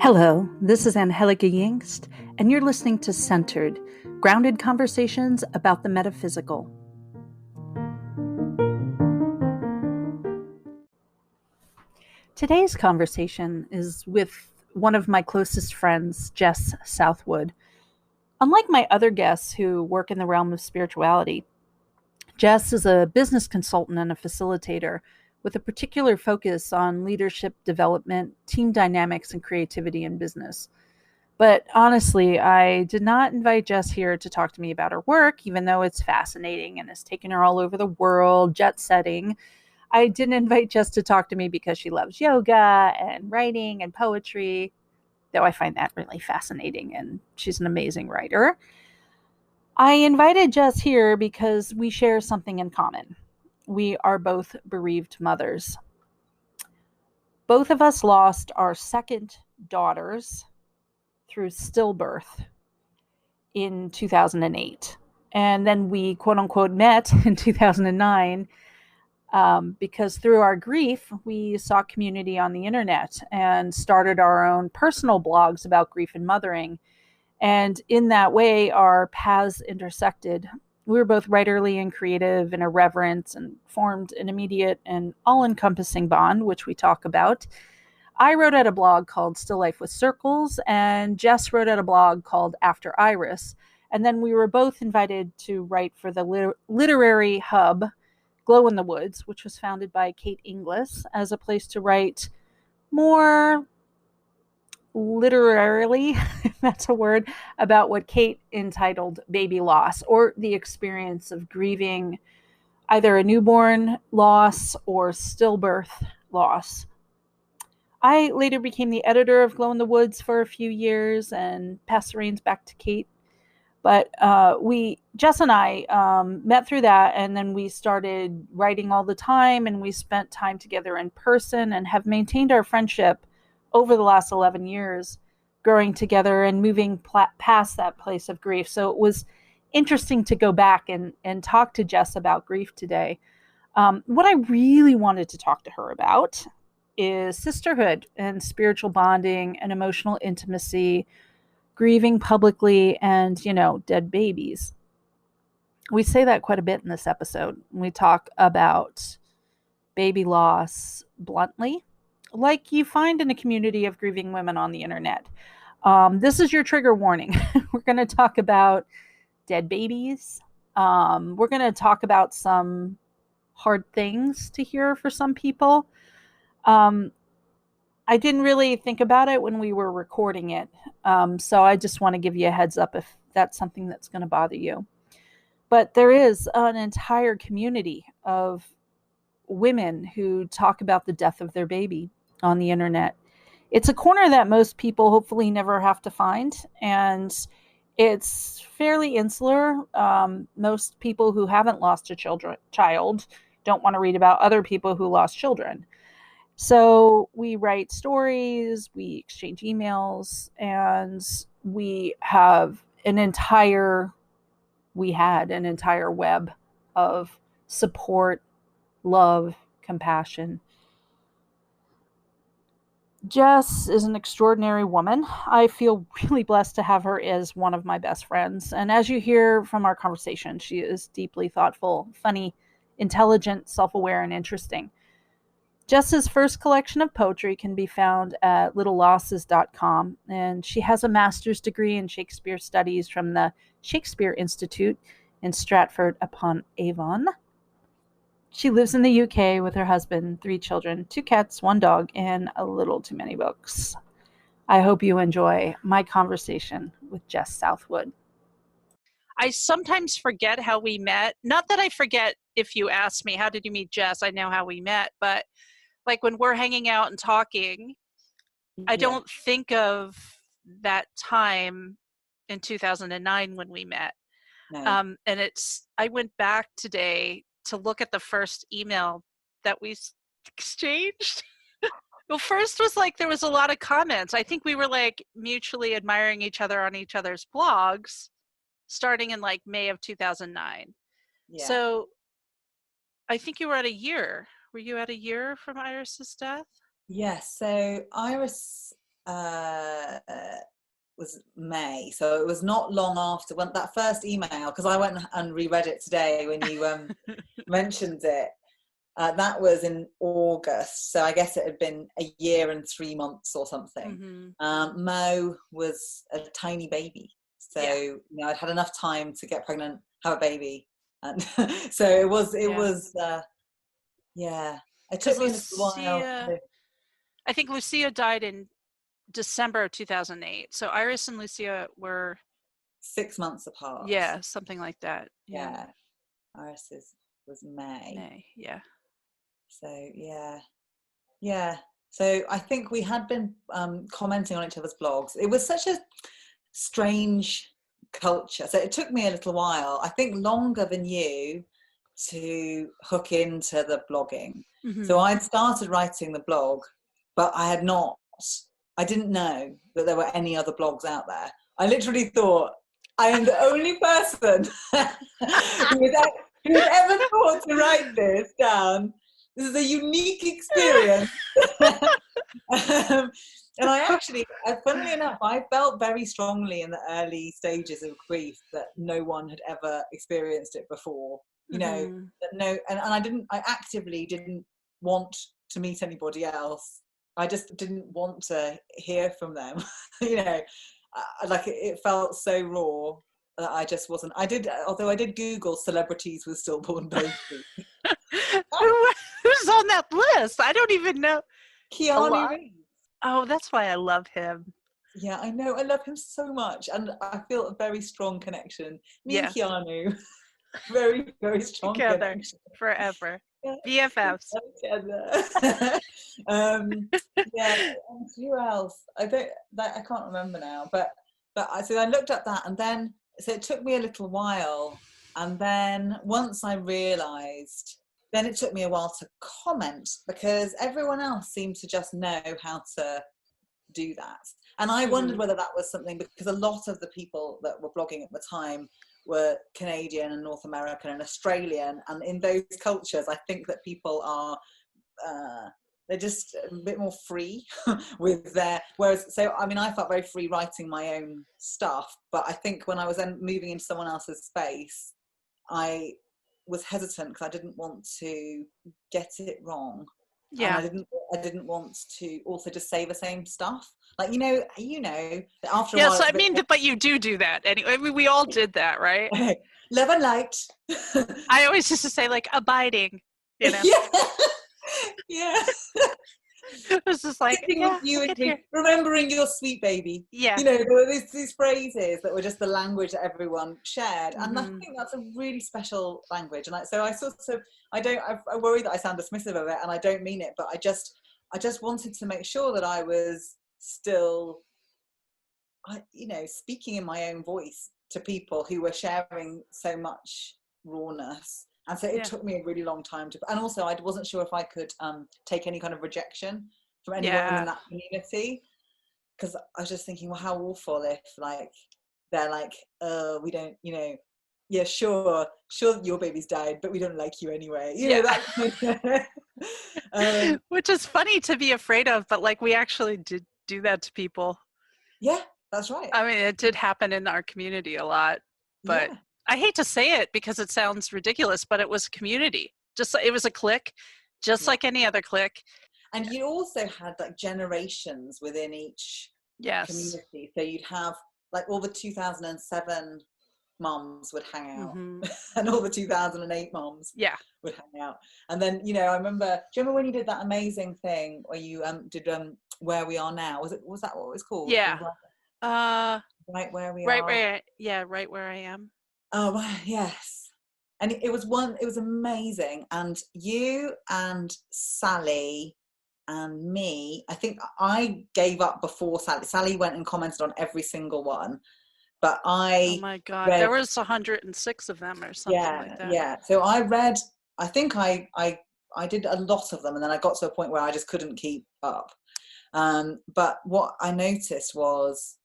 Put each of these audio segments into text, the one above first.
Hello, this is Angie Yingst, and you're listening to Centered, grounded conversations about the metaphysical. Today's conversation is with one of my closest friends, Jess Southwood. Unlike my other guests who work in the realm of spirituality, Jess is a business consultant and a facilitator with a particular focus on leadership development, team dynamics, and creativity in business. But honestly, I did not invite Jess here to talk to me about her work, even though it's fascinating and has taken her all over the world, jet setting. I didn't invite Jess to talk to me because she loves yoga and writing and poetry, though I find that really fascinating, and she's an amazing writer. I invited Jess here because we share something in common. We are both bereaved mothers. Both of us lost our second daughters through stillbirth in 2008. And then we, quote unquote, met in 2009 because through our grief, we sought community on the internet and started our own personal blogs about grief and mothering. And in that way, our paths intersected. We were both writerly and creative and irreverent and formed an immediate and all-encompassing bond, which we talk about. I wrote at a blog called Still Life with Circles, and Jess wrote at a blog called After Iris. And then we were both invited to write for the literary hub, Glow in the Woods, which was founded by Kate Inglis as a place to write more literarily, if that's a word, about what Kate entitled baby loss, or the experience of grieving either a newborn loss or stillbirth loss. I later became the editor of Glow in the Woods for a few years and passed the reins back to Kate. But Jess and I met through that, and then we started writing all the time, and we spent time together in person and have maintained our friendship over the last 11 years, growing together and moving past that place of grief. So it was interesting to go back and talk to Jess about grief today. What I really wanted to talk to her about is sisterhood and spiritual bonding and emotional intimacy, grieving publicly, and, dead babies. We say that quite a bit in this episode. We talk about baby loss bluntly, like you find in a community of grieving women on the internet. This is your trigger warning. We're going to talk about dead babies. We're going to talk about some hard things to hear for some people. I didn't really think about it when we were recording it. So I just want to give you a heads up if that's something that's going to bother you. But there is an entire community of women who talk about the death of their baby on the internet. It's a corner that most people hopefully never have to find, and it's fairly insular. Most people who haven't lost a child don't want to read about other people who lost children. So we write stories, we exchange emails, and we had an entire web of support, love, compassion. Jess is an extraordinary woman. I feel really blessed to have her as one of my best friends. And as you hear from our conversation, she is deeply thoughtful, funny, intelligent, self-aware, and interesting. Jess's first collection of poetry can be found at littlelosses.com, and she has a master's degree in Shakespeare Studies from the Shakespeare Institute in Stratford-upon-Avon. She lives in the UK with her husband, 3 children, 2 cats, 1 dog, and a little too many books. I hope you enjoy my conversation with Jess Southwood. I sometimes forget how we met. Not that I forget if you ask me, how did you meet Jess? I know how we met, but like when we're hanging out and talking, I don't think of that time in 2009 when we met. No. And I went back today to look at the first email that we exchanged. Well, first was like, there was a lot of comments. I think we were like mutually admiring each other on each other's blogs starting in like May of 2009. Yeah. So I think you were at a year. Were you at a year from Iris's death? Yes. So Iris was May, so it was not long after when that first email, because I went and reread it today when you mentioned it. That was in August, so I guess it had been a year and 3 months or something. Mo was a tiny baby, so I'd had enough time to get pregnant, have a baby, and so it was it took me a little while. I think Lucia died in December of 2008, so Iris and Lucia were 6 months apart. Yeah, something like that. Yeah. Iris was May. Yeah. So yeah. So I think we had been commenting on each other's blogs. It was such a strange culture. So it took me a little while, I think longer than you, to hook into the blogging. So I'd started writing the blog, but I didn't know that there were any other blogs out there. I literally thought, I am the only person who has ever thought to write this down. This is a unique experience. And funnily enough, I felt very strongly in the early stages of grief that no one had ever experienced it before. I actively didn't want to meet anybody else. I just didn't want to hear from them. It felt so raw that I just wasn't. Although I did Google celebrities with stillborn babies. Who's on that list? I don't even know. Keanu Reeves. Oh, that's why I love him. Yeah, I know. I love him so much, and I feel a very strong connection. Me and Keanu, very, very strong connection. Forever. BFFs. Who else? I can't remember now. But so I looked up that, and then so it took me a little while, and then once I realised. Then it took me a while to comment, because everyone else seemed to just know how to do that. And I wondered whether that was something, because a lot of the people that were blogging at the time were Canadian and North American and Australian. And in those cultures, I think that people are, they're just a bit more free with I felt very free writing my own stuff. But I think when I was then moving into someone else's space, I was hesitant because I didn't want to get it wrong. Yeah. And I didn't want to also just say the same stuff. Like, after a while. Yes, I mean, but you do that anyway. I mean, we all did that, right? Love and light. I always used to say, like, abiding, Yeah. Yeah. It was just like, remembering your sweet baby. Yeah. There were these phrases that were just the language that everyone shared. And I think that's a really special language. And I worry that I sound dismissive of it, and I don't mean it, but I just wanted to make sure that I was still, speaking in my own voice to people who were sharing so much rawness. And so it took me a really long time and also I wasn't sure if I could take any kind of rejection from anyone in that community, because I was just thinking, well, how awful if they're like, we don't, sure your baby's died, but we don't like you anyway. Which is funny to be afraid of, but like we actually did do that to people. Yeah, that's right. I mean, it did happen in our community a lot, but I hate to say it because it sounds ridiculous, but it was a community. It was a clique, just like any other clique. And you also had like generations within each community. So you'd have like all the 2007 moms would hang out, and all the 2008 moms would hang out. And then, I remember, do you remember when you did that amazing thing where you did Where We Are Now? Was that what it was called? Yeah. Right Where We Are. Right Where I Am. Oh, yes. And it was amazing. And you and Sally and me, I think I gave up before Sally. Sally went and commented on every single one. But oh my God, there was 106 of them or something like that. Yeah. So I think I did a lot of them, and then I got to a point where I just couldn't keep up. But what I noticed was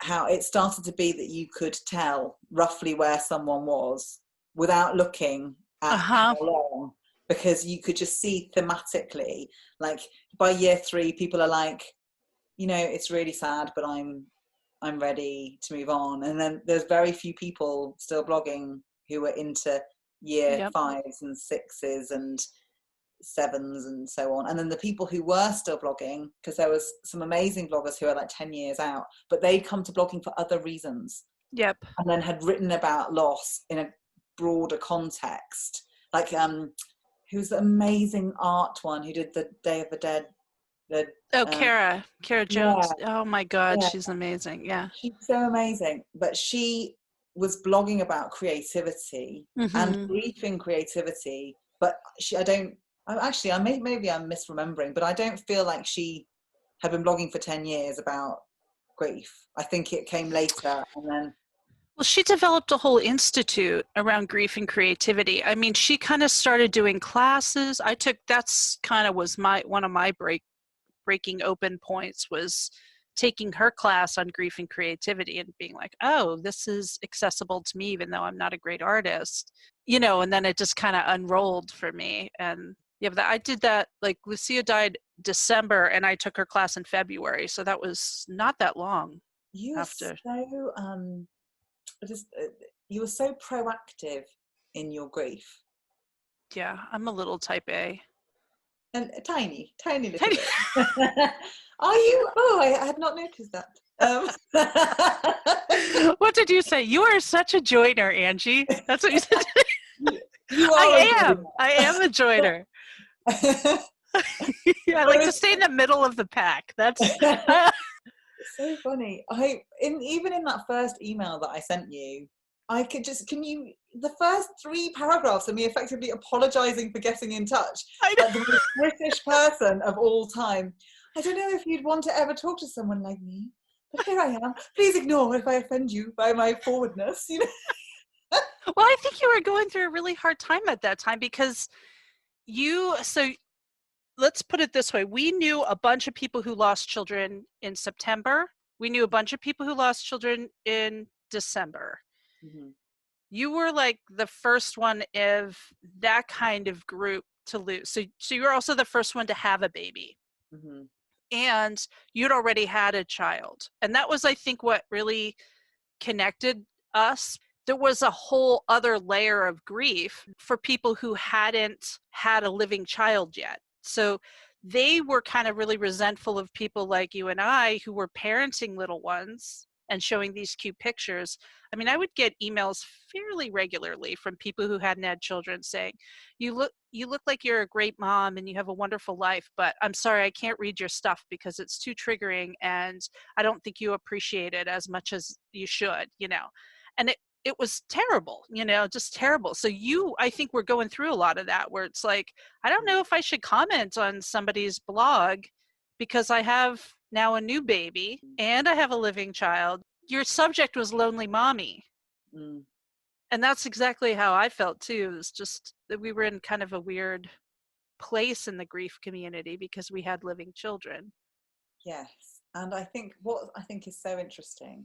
how it started to be that you could tell roughly where someone was without looking at how long, because you could just see thematically, like by year 3 people are like, it's really sad, but I'm ready to move on. And then there's very few people still blogging who are into year Yep. 5s and 6s and 7s and so on. And then the people who were still blogging, because there was some amazing bloggers who are like 10 years out, but they'd come to blogging for other reasons. Yep. And then had written about loss in a broader context. Like, who's the amazing art one who did the Day of the Dead? Kara Jones. Oh my God, Yeah, she's amazing. Yeah. she's so amazing. But she was blogging about creativity and Mm-hmm. grief in creativity. But maybe I'm misremembering, but I don't feel like she had been blogging for 10 years about grief. I think it came later, and then Well, she developed a whole institute around grief and creativity. I mean, she kind of started doing classes. That's kind of was one of my breaking open points, was taking her class on grief and creativity and being like, oh, this is accessible to me, even though I'm not a great artist, and then it just kind of unrolled for me. And yeah, but I did that, like Lucia died December and I took her class in February. So that was not that long you were after. so you were so proactive in your grief. Yeah, I'm a little type A. And a tiny little bit. Are you? Oh, I had not noticed that. What did you say? You are such a joiner, Angie. That's what you said. You are. I am a joiner. I like to stay in the middle of the pack. That's so funny. Even in that first email that I sent you, I could just, the first 3 paragraphs of me effectively apologizing for getting in touch, like the most British person of all time. I don't know if you'd want to ever talk to someone like me, but here I am. Please ignore if I offend you by my forwardness. Well, I think you were going through a really hard time at that time because so let's put it this way. We knew a bunch of people who lost children in September. We knew a bunch of people who lost children in December. Mm-hmm. You were like the first one of that kind of group to lose. So you were also the first one to have a baby. Mm-hmm. And you'd already had a child. And that was, I think, what really connected us. There was a whole other layer of grief for people who hadn't had a living child yet. So they were kind of really resentful of people like you and I who were parenting little ones and showing these cute pictures. I mean, I would get emails fairly regularly from people who hadn't had children saying, you look like you're a great mom and you have a wonderful life, but I'm sorry, I can't read your stuff because it's too triggering and I don't think you appreciate it as much as you should, And it was terrible, just terrible. So I think we're going through a lot of that where it's like, I don't know if I should comment on somebody's blog because I have now a new baby and I have a living child. Your subject was lonely mommy. Mm. And that's exactly how I felt too. It was just that we were in kind of a weird place in the grief community because we had living children. Yes. And I think what I think is so interesting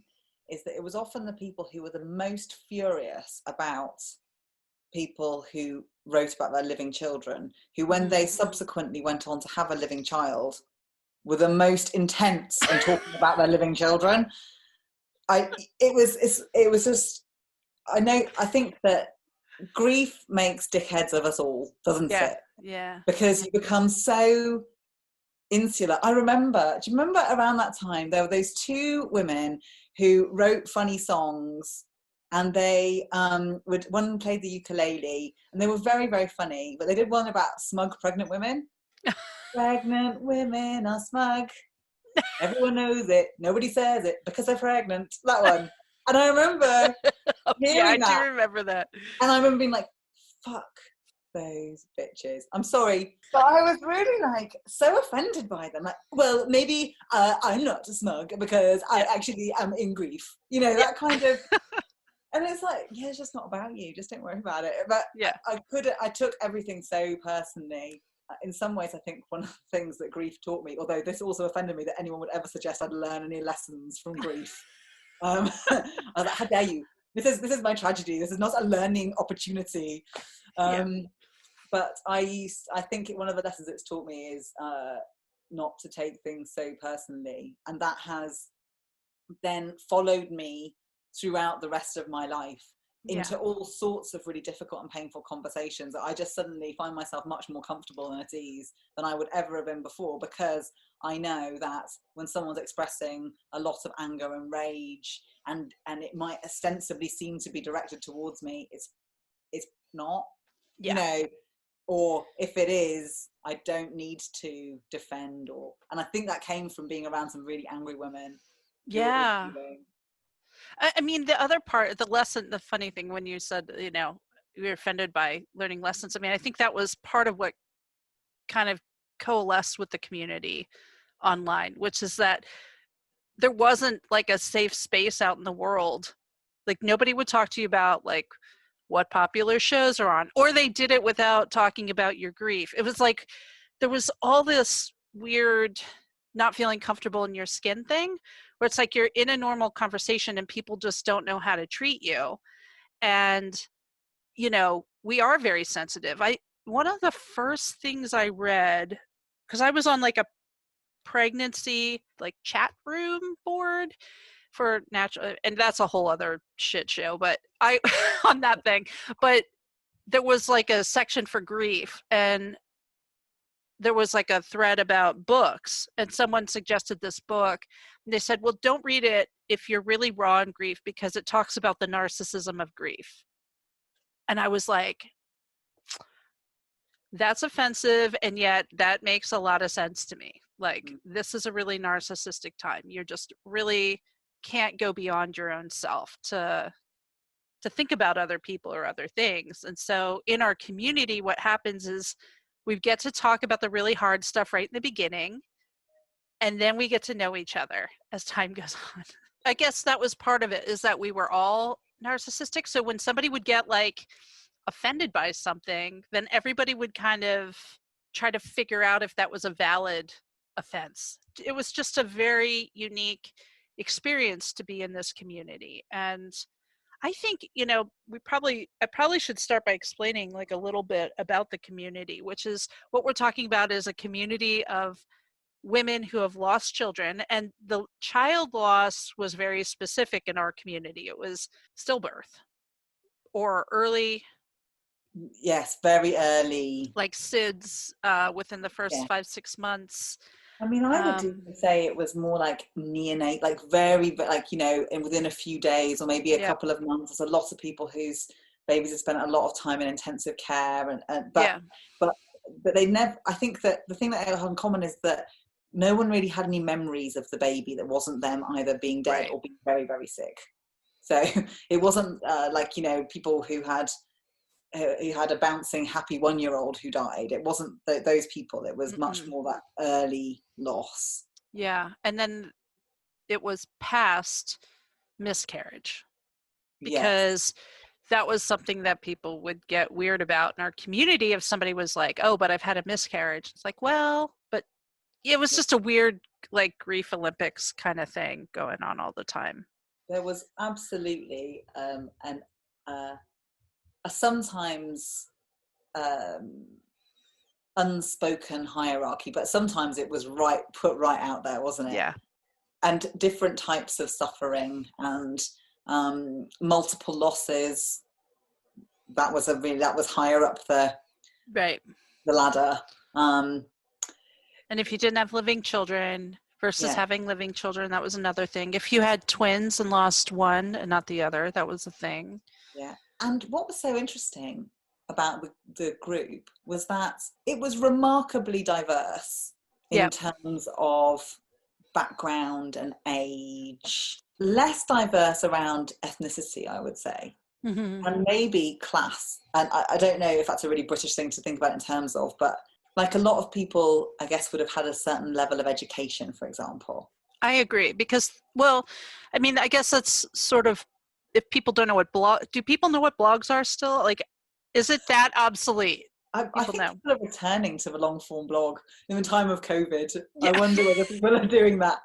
is that it was often the people who were the most furious about people who wrote about their living children, who when they subsequently went on to have a living child, were the most intense in talking about their living children. It was just, I think that grief makes dickheads of us all, doesn't it? Yeah. Because you become so insular. Do you remember around that time, there were those 2 women who wrote funny songs and they one played the ukulele and they were very, very funny, but they did one about smug pregnant women. Pregnant women are smug. Everyone knows it. Nobody says it because they're pregnant. That one. And I remember hearing that. Yeah, I do remember that. And I remember being like, fuck those bitches. I'm sorry. But I was really like so offended by them. Like, well, maybe I'm not smug because I actually am in grief. That kind of. And it's like, yeah, it's just not about you. Just don't worry about it. But yeah, I took everything so personally. In some ways, I think one of the things that grief taught me, although this also offended me that anyone would ever suggest I'd learn any lessons from grief. I was like, how dare you? This is my tragedy. This is not a learning opportunity. But I think one of the lessons it's taught me is not to take things so personally. And that has then followed me throughout the rest of my life into all sorts of really difficult and painful conversations. I just suddenly find myself much more comfortable and at ease than I would ever have been before, because I know that when someone's expressing a lot of anger and rage, and it might ostensibly seem to be directed towards me, it's not, you know, or if it is, I don't need to defend. And I think that came from being around some really angry women. Yeah. I mean, the other part, the lesson, the funny thing when you said, you know, you were offended by learning lessons. I mean, I think that was part of what kind of coalesced with the community online, which is that there wasn't like a safe space out in the world. Like nobody would talk to you about like what popular shows are on, or they did it without talking about your grief. It was like there was all this weird not feeling comfortable in your skin thing, where it's like you're in a normal conversation and people just don't know how to treat you. And, you know, we are very sensitive. One of the first things I read, because I was on like a pregnancy like chat room board for natural, and that's a whole other shit show, but I on that thing, but there was like a section for grief, and there was like a thread about books, and someone suggested this book, and they said, well, don't read it if you're really raw in grief, because it talks about the narcissism of grief. And I was like, that's offensive, and yet that makes a lot of sense to me. Like, this is a really narcissistic time. You're just really can't go beyond your own self to think about other people or other things. And so in our community, what happens is we get to talk about the really hard stuff right in the beginning, and then we get to know each other as time goes on. I guess that was part of it, is that we were all narcissistic. So when somebody would get like offended by something, then everybody would kind of try to figure out if that was a valid offense. It was just a very unique experience to be in this community. And I think, you know, I probably should start by explaining like a little bit about the community, which is what we're talking about is a community of women who have lost children. And the child loss was very specific in our community. It was stillbirth or early. Yes, very early. Like SIDS within the first 5-6 months. I mean, I would even say it was more like neonate, like very, like, you know, and within a few days or maybe a couple of months. There's a lot of people whose babies have spent a lot of time in intensive care, but they never. I think that the thing that they have in common is that no one really had any memories of the baby that wasn't them either being dead or being very, very sick. So it wasn't like, you know, people who had a bouncing happy 1-year-old who died. It wasn't those people. It was much more that early loss. Yeah. And then it was past miscarriage, because that was something that people would get weird about in our community. If somebody was like, oh, but I've had a miscarriage, it's like, well, but it was just a weird like grief Olympics kind of thing going on all the time. There was absolutely a sometimes unspoken hierarchy, but sometimes it was put right out there, wasn't it? Yeah. And different types of suffering and multiple losses. That was higher up the ladder. And if you didn't have living children versus having living children, that was another thing. If you had twins and lost one and not the other, that was a thing. Yeah. And what was so interesting about the group was that it was remarkably diverse in terms of background and age. Less diverse around ethnicity, I would say, and maybe class. And I don't know if that's a really British thing to think about in terms of, but like a lot of people, I guess, would have had a certain level of education, for example. I agree, because, well, I mean, I guess that's sort of, if people don't know do people know what blogs are still? Like, is it that obsolete? I think people are returning to the long form blog in the time of COVID. I wonder whether people are doing that.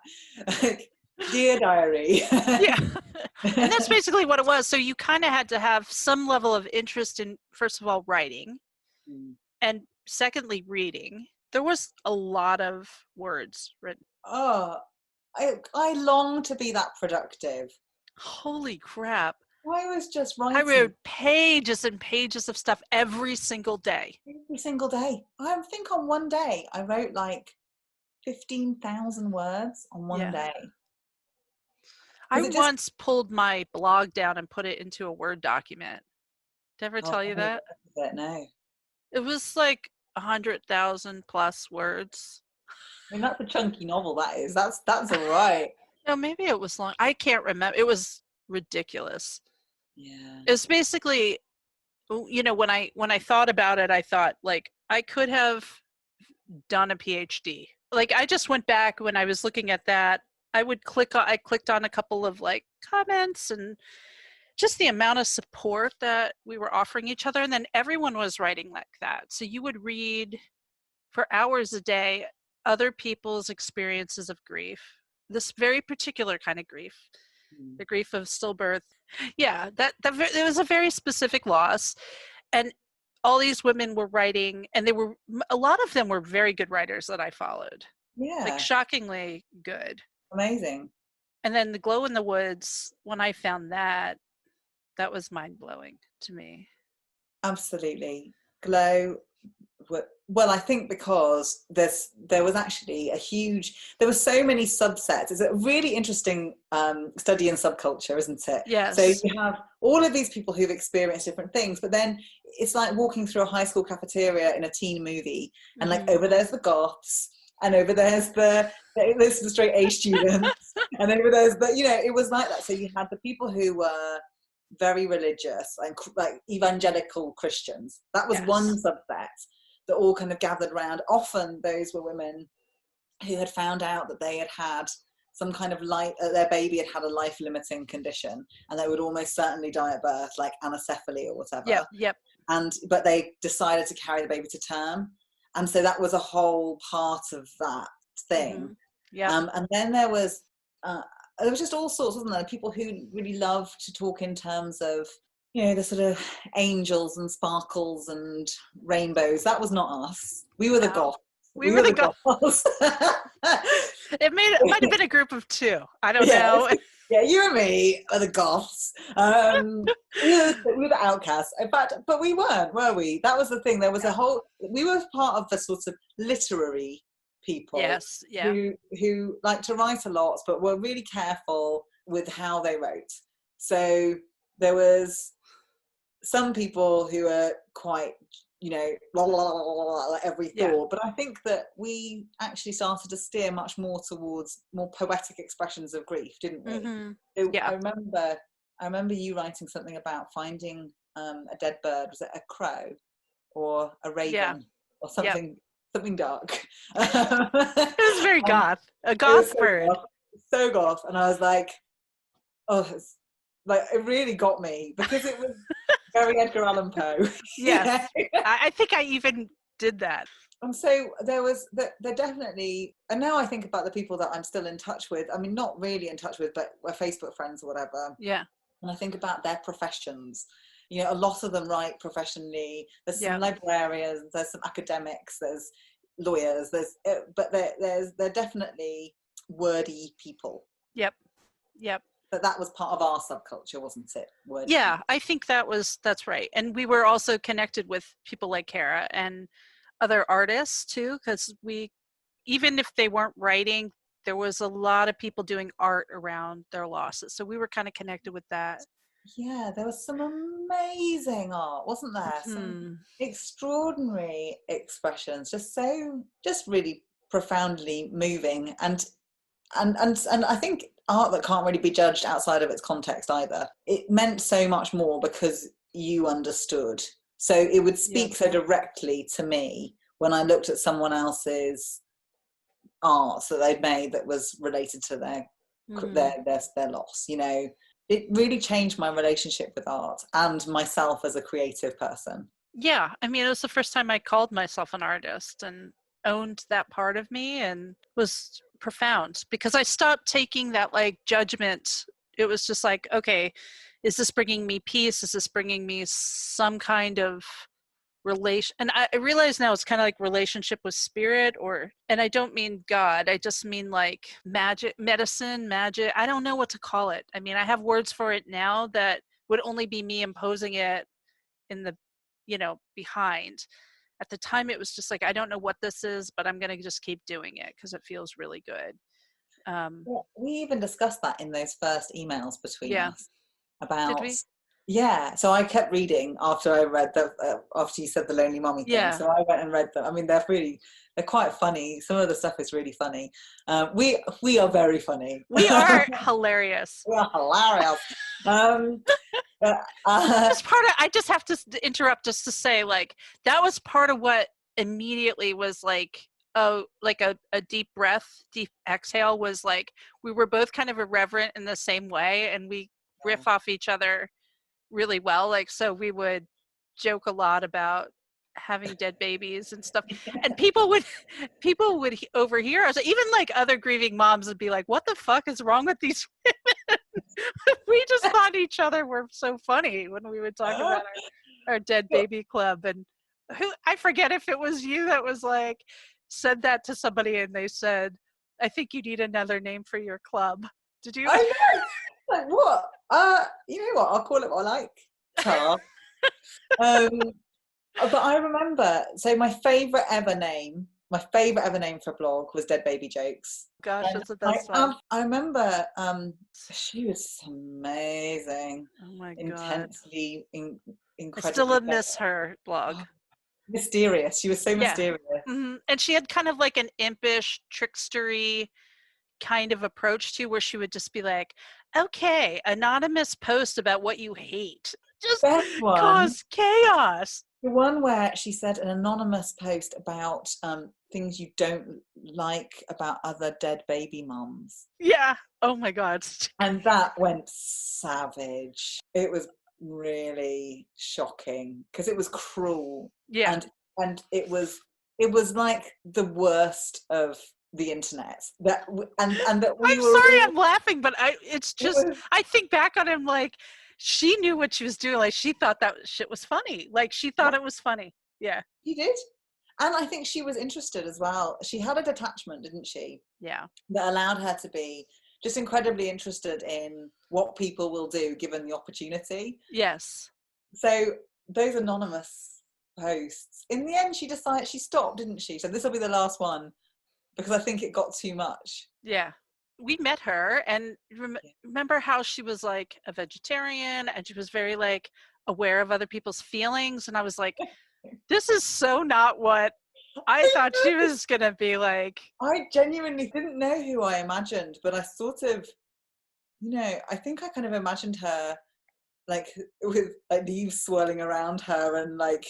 Like, Dear Diary. And that's basically what it was. So you kind of had to have some level of interest in, first of all, writing, and secondly, reading. There was a lot of words written. Oh, I long to be that productive. Holy crap. I was just I writing wrote pages and pages of stuff every single day. every single day. I think on one day I wrote like 15,000 words on one Yeah. day. I Because it just, once pulled my blog down and put it into a Word document. Did I ever oh, tell you that? no. It was like 100,000 plus words. I mean, that's a chunky novel, that is. That's all right. No, maybe it was long. I can't remember. It was ridiculous. Yeah. It was basically, when I thought about it, I thought like I could have done a PhD. Like I just went back when I was looking at that. I clicked on a couple of like comments and just the amount of support that we were offering each other. And then everyone was writing like that. So you would read for hours a day other people's experiences of grief, this very particular kind of grief, Mm. the grief of stillbirth. Yeah, that it was a very specific loss. And all these women were writing, and a lot of them were very good writers that I followed, like Yeah. shockingly good. Amazing. And then the Glow in the Woods, when I found that was mind blowing to me. Absolutely. Glow. Well, I think because there was actually there were so many subsets. It's a really interesting study in subculture, isn't it? So Yes. you have all of these people who've experienced different things, but then it's like walking through a high school cafeteria in a teen movie, and like over there's the goths, and over there's the straight A students, and over there's it was like that. So you had the people who were very religious, like evangelical Christians. That was one Yes. subset that all kind of gathered around. Often those were women who had found out that they had some kind of their baby had a life-limiting condition, and they would almost certainly die at birth, like anencephaly or whatever. Yep. But they decided to carry the baby to term, and so that was a whole part of that thing. Yep. And then there was just all sorts, wasn't there? People who really love to talk in terms of the sort of angels and sparkles and rainbows. That was not us. We were the No. goths. We were the goths. It might have been a group of two. I don't Yeah, know. yeah, you and me are the goths. We were the outcasts. In fact, but we weren't, were we? That was the thing. There was we were part of the sort of literary people. Yes. Yeah. Who like to write a lot, but were really careful with how they wrote. So there was some people who are quite, blah, blah, blah, blah, like every thought. But I think that we actually started to steer much more towards more poetic expressions of grief, didn't we? So Yeah. I remember you writing something about finding a dead bird. Was it a crow or a raven or something? Something dark. It was very goth. A goth bird. So goth. And I was like, oh, it really got me because it was very Edgar Allan Poe. Yes. I think I even did that. And so there definitely, and now I think about the people that I'm still in touch with. I mean, not really in touch with, but we're Facebook friends or whatever. Yeah. And I think about their professions. A lot of them write professionally. There's some librarians, there's some academics, there's lawyers, but they're definitely wordy people. Yep. But that was part of our subculture, wasn't it? Wordy Yeah, people. I think that's right. And we were also connected with people like Kara and other artists too, because even if they weren't writing, there was a lot of people doing art around their losses. So we were kind of connected with that. Yeah, there was some amazing art, wasn't there? Some extraordinary expressions, just really profoundly moving, and I think art that can't really be judged outside of its context either. It meant so much more because you understood. So it would speak so directly to me when I looked at someone else's art that they'd made that was related to their loss. It really changed my relationship with art and myself as a creative person. Yeah, I mean, it was the first time I called myself an artist and owned that part of me, and was profound because I stopped taking that like judgment. It was just like, okay, is this bringing me peace? Is this bringing me some kind of relation, and I realize now it's kind of like relationship with spirit, or, and I don't mean God, I just mean like magic, medicine, magic. I don't know what to call it. I mean, I have words for it now that would only be me imposing it in the, behind. At the time, it was just like, I don't know what this is, but I'm going to just keep doing it because it feels really good. Yeah, we even discussed that in those first emails between Yeah. us Did about, we? yeah. So I kept reading after I read after you said the lonely mommy thing. Yeah. So I went and read them. I mean, they're quite funny. Some of the stuff is really funny. We are very funny. We are hilarious. We are hilarious. Uh, That's part of, I just have to interrupt just to say, like, that was part of what immediately was like, oh, like a deep breath, deep exhale, was like, we were both kind of irreverent in the same way, and we riff off each other really well. Like, so we would joke a lot about having dead babies and stuff, and people would overhear us. Even like other grieving moms would be like, what the fuck is wrong with these women? We just thought each other were so funny when we would talk about our dead baby club. And who, I forget if it was you that was like, said that to somebody and they said, I think you need another name for your club. Did you? I know. Like what? You know what? I'll call it what I like. Tar. But I remember, so my favorite ever name for a blog was Dead Baby Jokes. Gosh, And that's the best one. I remember she was amazing, Oh my God. intensely, I incredibly still miss her blog. mysterious. She was so Yeah. mysterious. Mm-hmm. And she had kind of like an impish, trickstery kind of approach to, where she would just be like, okay, anonymous post about what you hate. Just Best one. cause chaos. The one where she said an anonymous post about things you don't like about other dead baby mums. Yeah. Oh my God. And that went savage. It was really shocking because it was cruel. Yeah. And it was like the worst of the internet. And that we I'm were sorry all, I'm laughing, but it's it just, was, I think back on him like, she knew what she was doing. Like, she thought that shit was funny. Like, she thought yeah, it was funny. Yeah. she did. And I think she was interested as well. She had a detachment, didn't she? Yeah. That allowed her to be just incredibly interested in what people will do given the opportunity. Yes. So those anonymous posts, in the end, she stopped, didn't she? So this will be the last one because I think it got too much. Yeah. We met her, and remember how she was like a vegetarian, and she was very like aware of other people's feelings. And I was like, this is so not what I thought she was going to be like. I genuinely didn't know who I imagined, but I sort of, I think I kind of imagined her like with like leaves swirling around her and like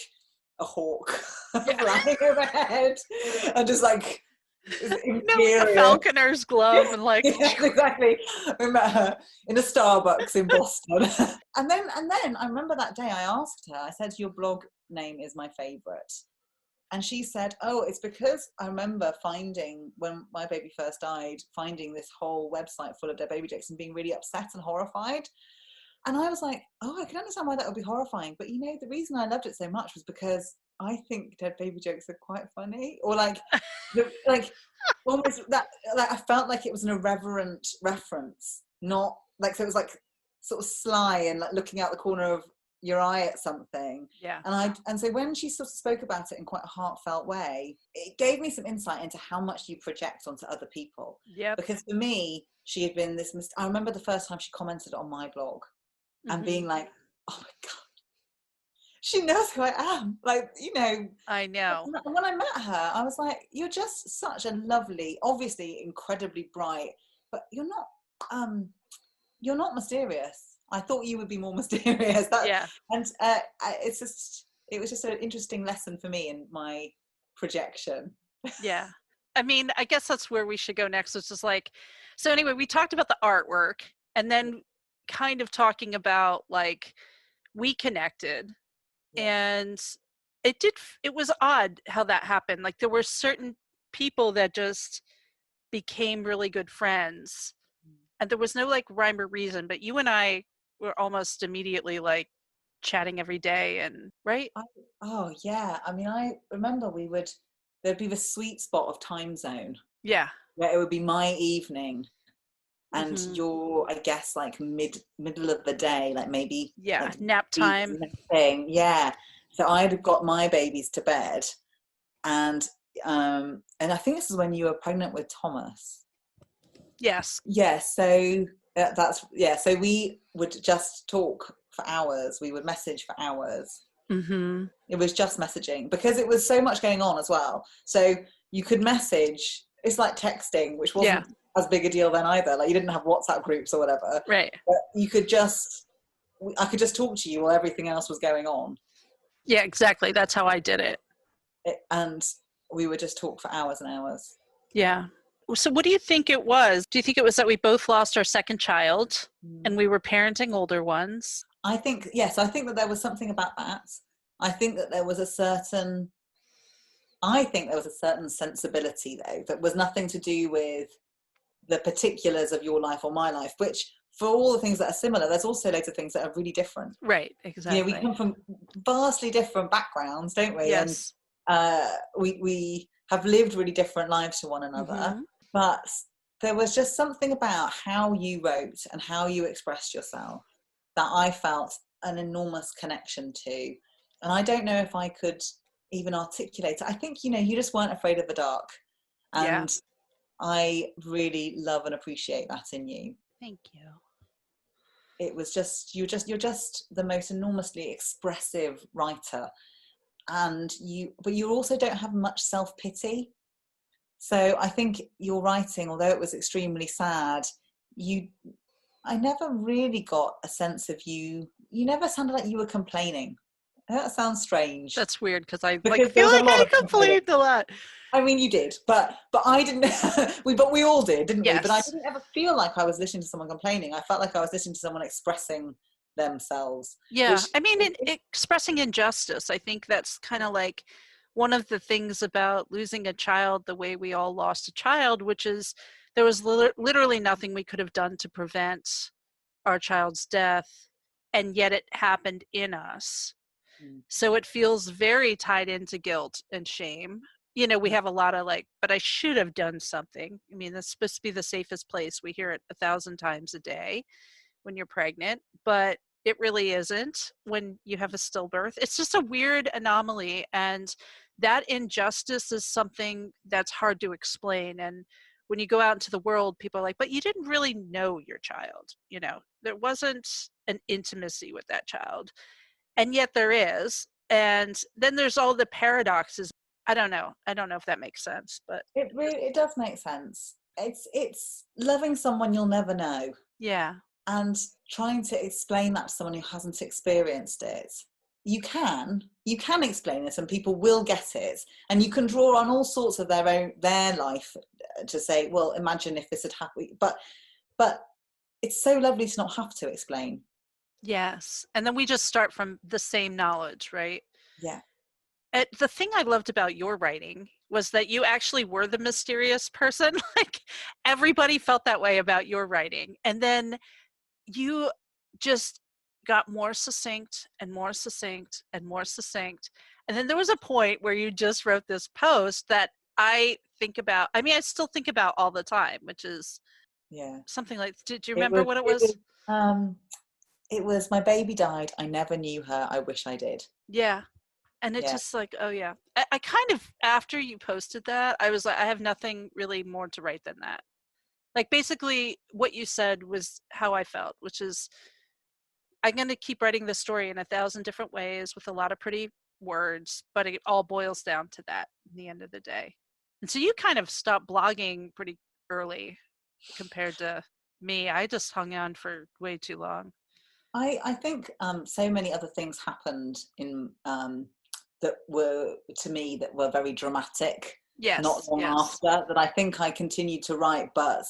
a hawk flying overhead and just like A falconer's glove and like yes, exactly. We met her in a Starbucks in Boston. and then I remember that day I asked her, I said, your blog name is my favorite. And she said, oh, it's because I remember finding, when my baby first died, finding this whole website full of dead baby jokes and being really upset and horrified. And I was like, oh, I can understand why that would be horrifying. But the reason I loved it so much was because I think dead baby jokes are quite funny. Or like almost that, like I felt like it was an irreverent reference, not like, so it was like sort of sly and like looking out the corner of your eye at something. Yeah. And so when she sort of spoke about it in quite a heartfelt way, it gave me some insight into how much you project onto other people. Yeah. Because for me, she had been this, I remember the first time she commented on my blog and being like, oh my God, she knows who I am. Like, I know. when I met her, I was like, you're just such a lovely, obviously incredibly bright, but you're not mysterious. I thought you would be more mysterious. Yeah. And it was just an interesting lesson for me in my projection. Yeah. I mean, I guess that's where we should go next. It's just like, so anyway, we talked about the artwork, and then kind of talking about like, we connected. And it was odd how that happened. Like, there were certain people that just became really good friends, and there was no like rhyme or reason, but you and I were almost immediately like chatting every day and right? I, oh yeah. I mean, I remember there'd be the sweet spot of time zone Yeah. where it would be my evening and Hmm. you're, I guess, like middle of the day, like maybe Yeah. like Nap time. thing. Yeah. So I'd have got my babies to bed, and and I think this is when you were pregnant with Thomas. Yes. Yeah. So that's yeah. So we would just talk for hours. We would message for hours. Hmm. It was just messaging because it was so much going on as well. So you could message. It's like texting, which Yeah. wasn't as big a deal then either. Like you didn't have WhatsApp groups or whatever. Right. But you could just, I could just talk to you while everything else was going on. Yeah, exactly. That's how I did it. And we would just talk for hours and hours. Yeah. So what do you think it was? Do you think it was that we both lost our second child and we were parenting older ones? I think, yes, I think that there was something about that. I think that there was a certain, I think there was a certain sensibility though, that was nothing to do with the particulars of your life or my life, which for all the things that are similar, there's also loads of things that are really different. Right, You know, we exactly. come from vastly different backgrounds, don't we? And Yes. we have lived really different lives to one another. Hmm. But there was just something about how you wrote and how you expressed yourself that I felt an enormous connection to. And I don't know if I could even articulate it. I think, you know, you just weren't afraid of the dark. Yeah. And I really love and appreciate that in you. Thank you. It was just you're just the most enormously expressive writer, and but you also don't have much self-pity. So I think your writing, although it was extremely sad, you I never really got a sense of you never sounded like you were complaining. That sounds strange That's weird because I like because there feel was a like lot I of complaining. complained a lot. I mean, you did, but I didn't. We all did, didn't we? But I Yes. didn't ever feel like I was listening to someone complaining. I felt like I was listening to someone expressing themselves, Yeah. which I mean, expressing injustice, I think that's kind of like one of the things about losing a child the way we all lost a child, which is there was literally nothing we could have done to prevent our child's death, and yet it happened in us. mm, So it feels very tied into guilt and shame. You know, we mm, have a lot of like, but I should have done something. I mean, that's supposed to be the safest place. We hear it 1,000 times a day when you're pregnant, but it really isn't when you have a stillbirth. It's just a weird anomaly. And that injustice is something that's hard to explain. And when you go out into the world, people are like, but you didn't really know your child. You know, there wasn't an intimacy with that child. And yet there is. And then there's all the paradoxes. I don't know. I don't know if that makes sense, but it does make sense. It's loving someone you'll never know yeah. and trying to explain that to someone who hasn't experienced it. You can explain it, and people will get it, and you can draw on all sorts of their life to say, well, imagine if this had happened. But it's so lovely to not have to explain. Yes. And then we just start from the same knowledge, right? Yeah. The thing I loved about your writing was that you actually were the mysterious person. Like everybody felt that way about your writing. And then you just got more succinct and more succinct and more succinct. And then there was a point where you just wrote this post that I think about. I mean, I still think about all the time, which is Yeah. something like, did you It remember was what it it was was? it was my baby died. I never knew her. I wish I did. Yeah. And it's Yeah. just like, oh yeah. I kind of, after you posted that, I was like, I have nothing really more to write than that. Like basically what you said was how I felt, which is I'm going to keep writing this story in 1,000 different ways with a lot of pretty words, but it all boils down to that in the end of the day. And so you kind of stopped blogging pretty early compared to me. I just hung on for way too long. I think so many other things happened in that were to me that were very dramatic not Yes, long yes. after that I think I continued to write, but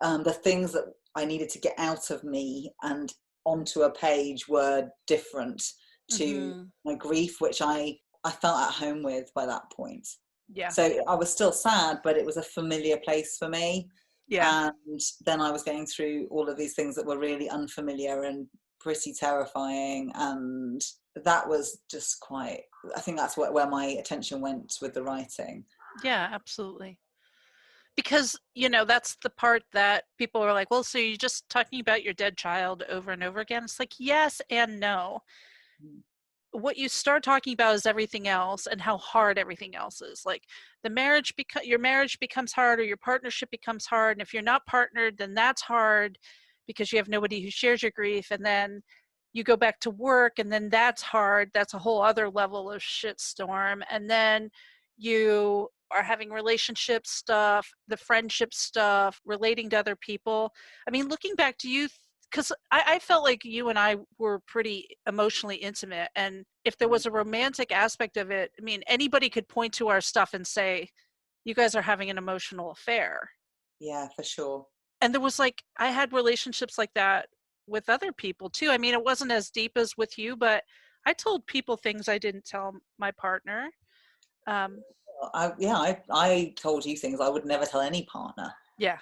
the things that I needed to get out of me and onto a page were different to Mm-hmm. my grief, which I felt at home with by that point. Yeah, So I was still sad, but it was a familiar place for me. yeah. And then I was going through all of these things that were really unfamiliar and pretty terrifying, and that was just quite, I think that's where my attention went with the writing. Yeah, absolutely. Because, that's the part that people are like, well, so you're just talking about your dead child over and over again? It's like, yes and no. Mm. What you start talking about is everything else and how hard everything else is. Like your marriage becomes hard, or your partnership becomes hard. And if you're not partnered, then that's hard because you have nobody who shares your grief. And then you go back to work, and then that's hard. That's a whole other level of shitstorm. And then you are having relationship stuff, the friendship stuff, relating to other people. I mean, looking back, do you, because I felt like you and I were pretty emotionally intimate. And if there was a romantic aspect of it, I mean, anybody could point to our stuff and say, you guys are having an emotional affair. Yeah, for sure. And there was like, I had relationships like that with other people too. I mean, it wasn't as deep as with you, but I told people things I didn't tell my partner. I told you things I would never tell any partner. Yeah.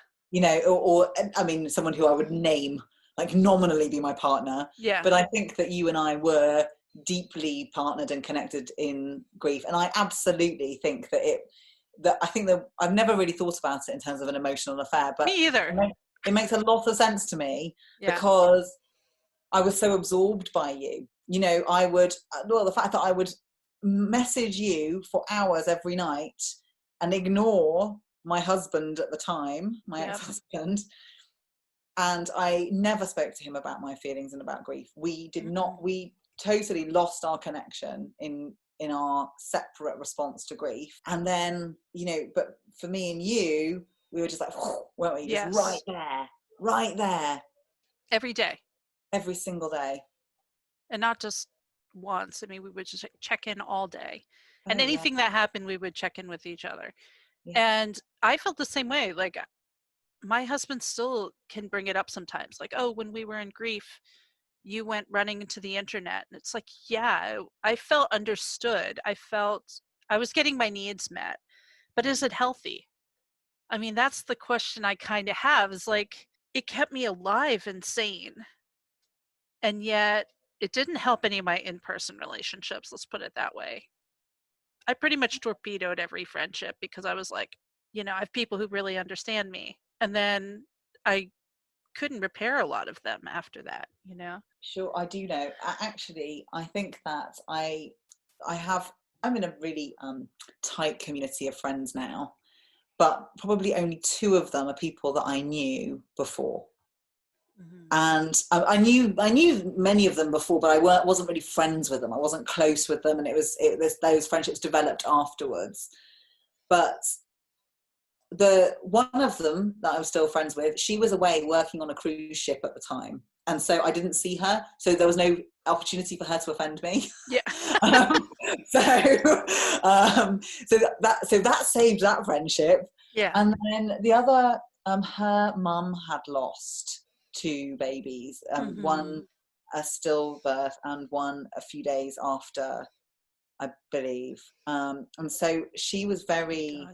Or I mean, someone who I would name, like nominally be my partner. Yeah. But I think that you and I were deeply partnered and connected in grief. And I absolutely think that I've never really thought about it in terms of an emotional affair, but Me either. it makes a lot of sense to me. Yeah. Because I was so absorbed by you. The fact that I would message you for hours every night and ignore my husband at the time, my ex-husband, and I never spoke to him about my feelings and about grief. We did not, we totally lost our connection in our separate response to grief. And then, but for me and you, we were just like, weren't we? Just right there. Every day. Every single day. And not just once. I mean, we would just check in all day. And Oh, anything that happened, we would check in with each other. Yeah. And I felt the same way. Like, my husband still can bring it up sometimes. Like, oh, when we were in grief, you went running into the internet. And it's like, yeah, I felt understood. I felt I was getting my needs met. But is it healthy? I mean, that's the question I kind of have, is like, it kept me alive and sane. And yet it didn't help any of my in-person relationships, let's put it that way. I pretty much torpedoed every friendship because I was like, I have people who really understand me. And then I couldn't repair a lot of them after that. Sure, I do know. Actually, I think that I'm in a really tight community of friends now, but probably only 2 of them are people that I knew before. Mm-hmm. And I knew many of them before, but I wasn't really friends with them. I wasn't close with them, and those friendships developed afterwards. But the one of them that I'm still friends with, she was away working on a cruise ship at the time, and so I didn't see her, so there was no opportunity for her to offend me. Yeah. So that saved that friendship. Yeah. And then the other, her mum had lost 2 babies, one a stillbirth and one a few days after, I believe. And so she was very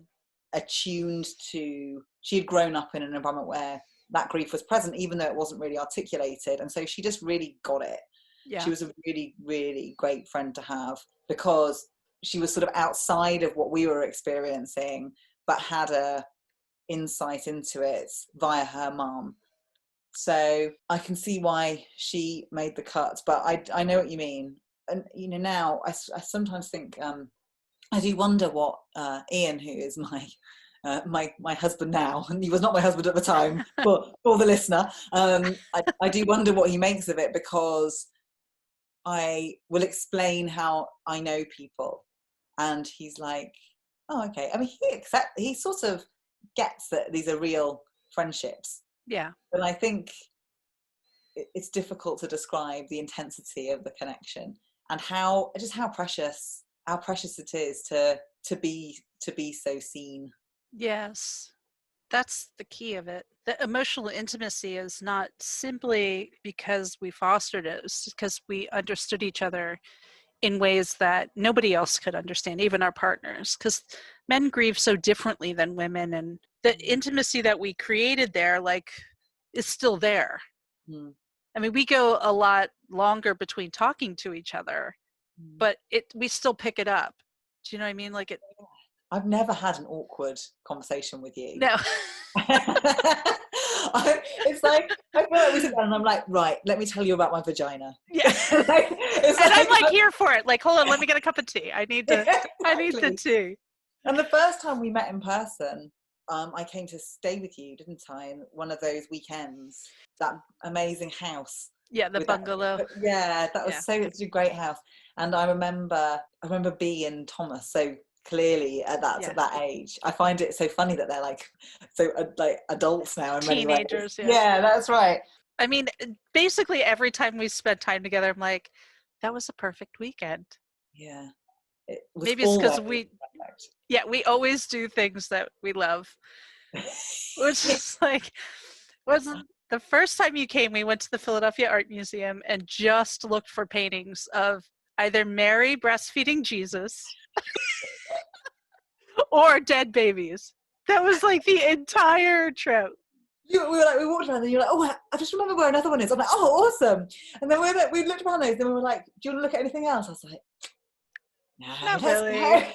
attuned to, she had grown up in an environment where that grief was present, even though it wasn't really articulated. And so she just really got it. Yeah. She was a really, really great friend to have, because she was sort of outside of what we were experiencing, but had a insight into it via her mum. So I can see why she made the cut, but I know what you mean. And now I sometimes think, I do wonder what Ian, who is my husband now, and he was not my husband at the time, but for the listener, I do wonder what he makes of it, because I will explain how I know people, and he's like, oh, okay. I mean, he sort of gets that these are real friendships. Yeah. But I think it's difficult to describe the intensity of the connection, and how precious it is to be so seen. Yes, that's the key of it. The emotional intimacy is not simply because we fostered it, it's because we understood each other in ways that nobody else could understand, even our partners, because men grieve so differently than women, and the intimacy that we created there, like, is still there. I mean, we go a lot longer between talking to each other, but we still pick it up. Do you know what I mean? Like it. I've never had an awkward conversation with you. No. It's like, I feel like we sit down and I'm like, right, let me tell you about my vagina. Yeah. Like, and I'm like here for it. Like, hold on, let me get a cup of tea. I need the tea. And the first time we met in person, I came to stay with you, didn't I? In one of those weekends, that amazing house. Yeah, the bungalow. That was it's a great house. And I remember B and Thomas so clearly at that age. I find it so funny that they're like adults now in many ways. Teenagers. Yeah, that's right. I mean, basically every time we spent time together, I'm like, that was a perfect weekend. Yeah. Maybe it's because we always do things that we love. Which is like, wasn't the first time you came, we went to the Philadelphia Art Museum and just looked for paintings of either Mary breastfeeding Jesus or dead babies. That was like the entire trip. We walked around and you're like, oh, I just remember where another one is. I'm like, oh, awesome. And then we looked around those and we were like, do you want to look at anything else? I was like, no, not really.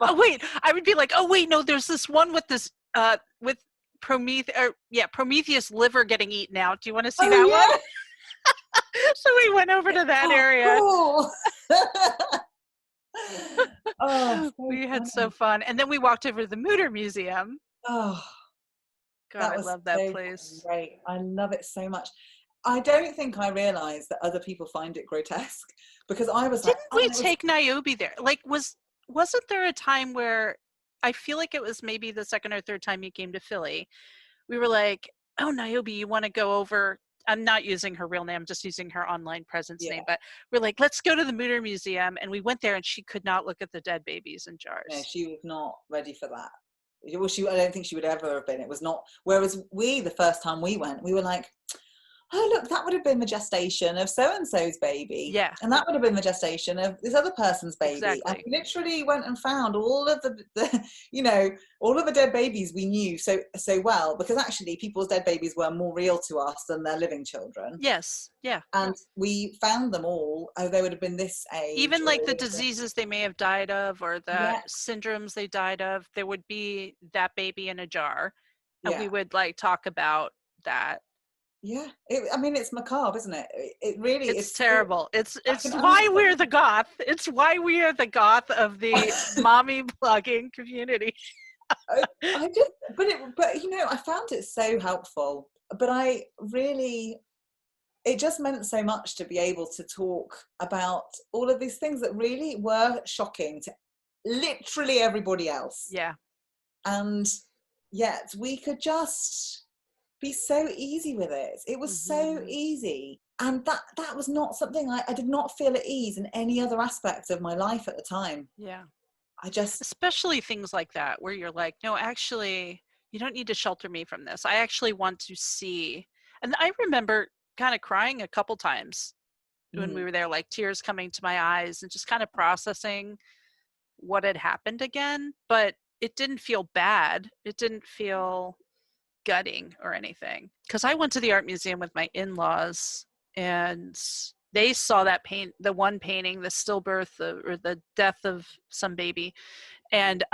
Oh wait, I would be like, oh wait, no, there's this one with this with Prometheus liver getting eaten out. Do you want to see that one? So we went over to that area. Cool. We had so fun. And then we walked over to the Mutter Museum. Oh, God, I love that place. Great. I love it so much. I don't think I realized that other people find it grotesque, because I was like, didn't we take Niobe there? Like, wasn't there a time where I feel like it was maybe the second or third time you came to Philly, we were like, oh, Niobe, you want to go over? I'm not using her real name, I'm just using her online presence name, but we're like, let's go to the Mutter Museum. And we went there and she could not look at the dead babies in jars. Yeah, she was not ready for that. Well, I don't think she would ever have been. It was not. Whereas the first time we went, we were like, oh, look, that would have been the gestation of so-and-so's baby. Yeah. And that would have been the gestation of this other person's baby. Exactly. And we literally went and found all of the all of the dead babies we knew so well, because actually people's dead babies were more real to us than their living children. Yes. Yeah. And we found them all. Oh, they would have been this age. Even like the diseases they may have died of, or the syndromes they died of, there would be that baby in a jar. And we would like talk about that. Yeah, it's macabre, isn't it? It really is. It's terrible. It's why we're the goth. It's why we are the goth of the mommy blogging community. I found it so helpful. But it just meant so much to be able to talk about all of these things that really were shocking to literally everybody else. Yeah. And yet we could just be so easy with it. It was so easy. And that was not something I did not feel at ease in any other aspect of my life at the time. Yeah. Especially things like that, where you're like, no, actually, you don't need to shelter me from this. I actually want to see. And I remember kind of crying a couple times when we were there, like tears coming to my eyes and just kind of processing what had happened again. But it didn't feel bad. It didn't feel gutting or anything, because I went to the art museum with my in-laws and they saw that the one painting, the stillbirth or the death of some baby, and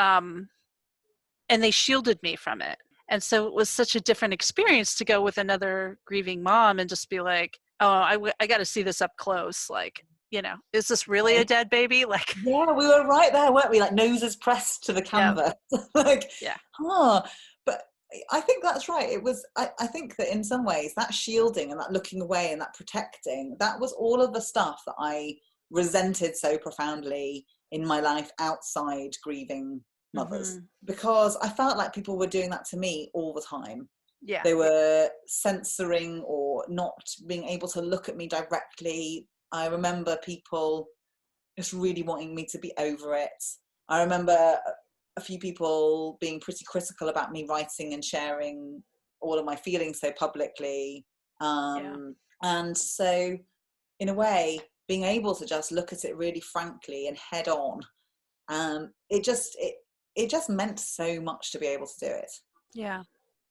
they shielded me from it. And so it was such a different experience to go with another grieving mom and just be like, oh, I got to see this up close. Like, is this really a dead baby? Like, yeah, we were right there, weren't we? Like noses pressed to the canvas. But I think that's right. It was, I think that in some ways that shielding and that looking away and that protecting, that was all of the stuff that I resented so profoundly in my life outside grieving mothers, because I felt like people were doing that to me all the time. Yeah. They were censoring or not being able to look at me directly. I remember people just really wanting me to be over it. I remember a few people being pretty critical about me writing and sharing all of my feelings so publicly. And so in a way, being able to just look at it really frankly and head on, it just meant so much to be able to do it. Yeah.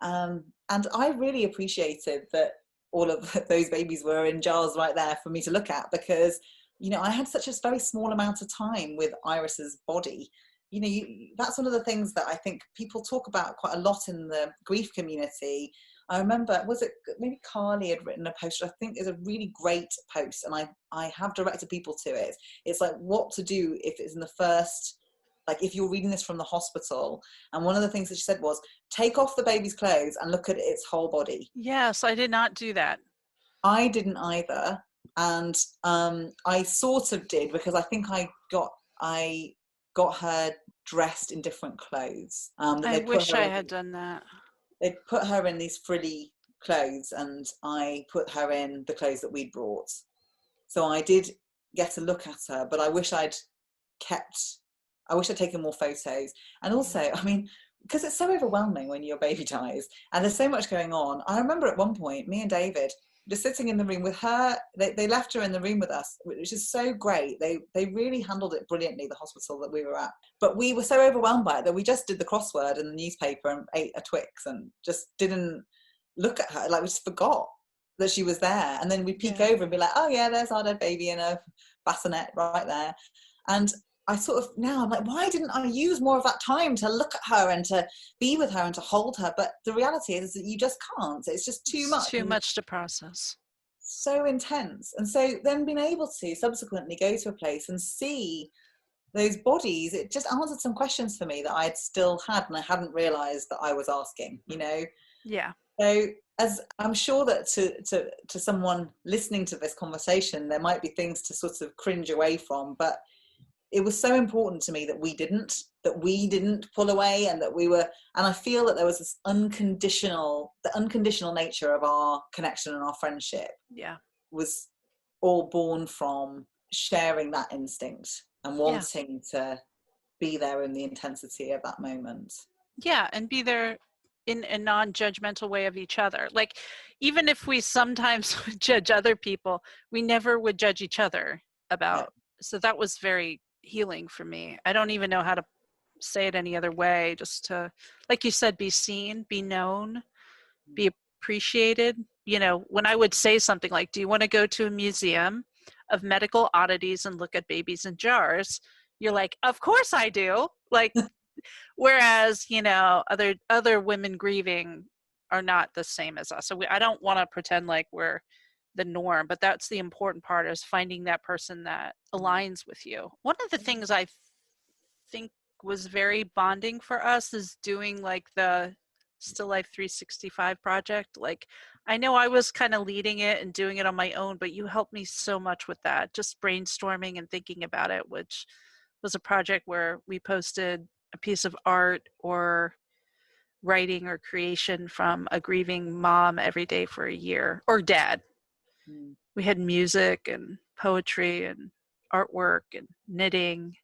And I really appreciated that all of those babies were in jars right there for me to look at, because, you know, I had such a very small amount of time with Iris's body. You know, that's one of the things that I think people talk about quite a lot in the grief community. I remember, was it maybe Carly had written a post, I think is a really great post, and I have directed people to it. It's like what to do if it's in the first, like if you're reading this from the hospital. And one of the things that she said was, take off the baby's clothes and look at its whole body. Yes, I did not do that. I didn't either. And I sort of did, because I think I got her dressed in different clothes. I wish I had done that. They put her in these frilly clothes, and I put her in the clothes that we'd brought. So I did get a look at her, but I wish I'd taken more photos. And also, I mean, because it's so overwhelming when your baby dies and there's so much going on. I remember at one point, me and David just sitting in the room with her. They left her in the room with us, which is so great. They really handled it brilliantly, the hospital that we were at. But we were so overwhelmed by it that we just did the crossword in the newspaper and ate a Twix and just didn't look at her. Like, we just forgot that she was there. And then we'd peek over and be like, oh yeah, there's our dead baby in a bassinet right there. And I sort of, now I'm like, why didn't I use more of that time to look at her and to be with her and to hold her? But the reality is that you just can't. It's just too much. Too much to process. So intense. And so then being able to subsequently go to a place and see those bodies, it just answered some questions for me that I'd still had and I hadn't realized that I was asking, you know? Yeah. So, as I'm sure that to someone listening to this conversation, there might be things to sort of cringe away from, but it was so important to me that we didn't pull away, and that we were, and I feel that there was this unconditional nature of our connection and our friendship was all born from sharing that instinct and wanting to be there in the intensity of that moment. Yeah, and be there in a non-judgmental way of each other. Like, even if we sometimes judge other people, we never would judge each other about. So that was very healing for me. I don't even know how to say it any other way, just to, like you said, be seen, be known, be appreciated. You know, when I would say something like, do you want to go to a museum of medical oddities and look at babies in jars? You're like, of course I do. Like, whereas, you know, other women grieving are not the same as us. So I don't want to pretend like we're the norm, but that's the important part, is finding that person that aligns with you. One of the things I think was very bonding for us is doing like the Still Life 365 project. Like, I know I was kind of leading it and doing it on my own, but you helped me so much with that, just brainstorming and thinking about it, which was a project where we posted a piece of art or writing or creation from a grieving mom every day for a year, or dad. We had music and poetry and artwork and knitting.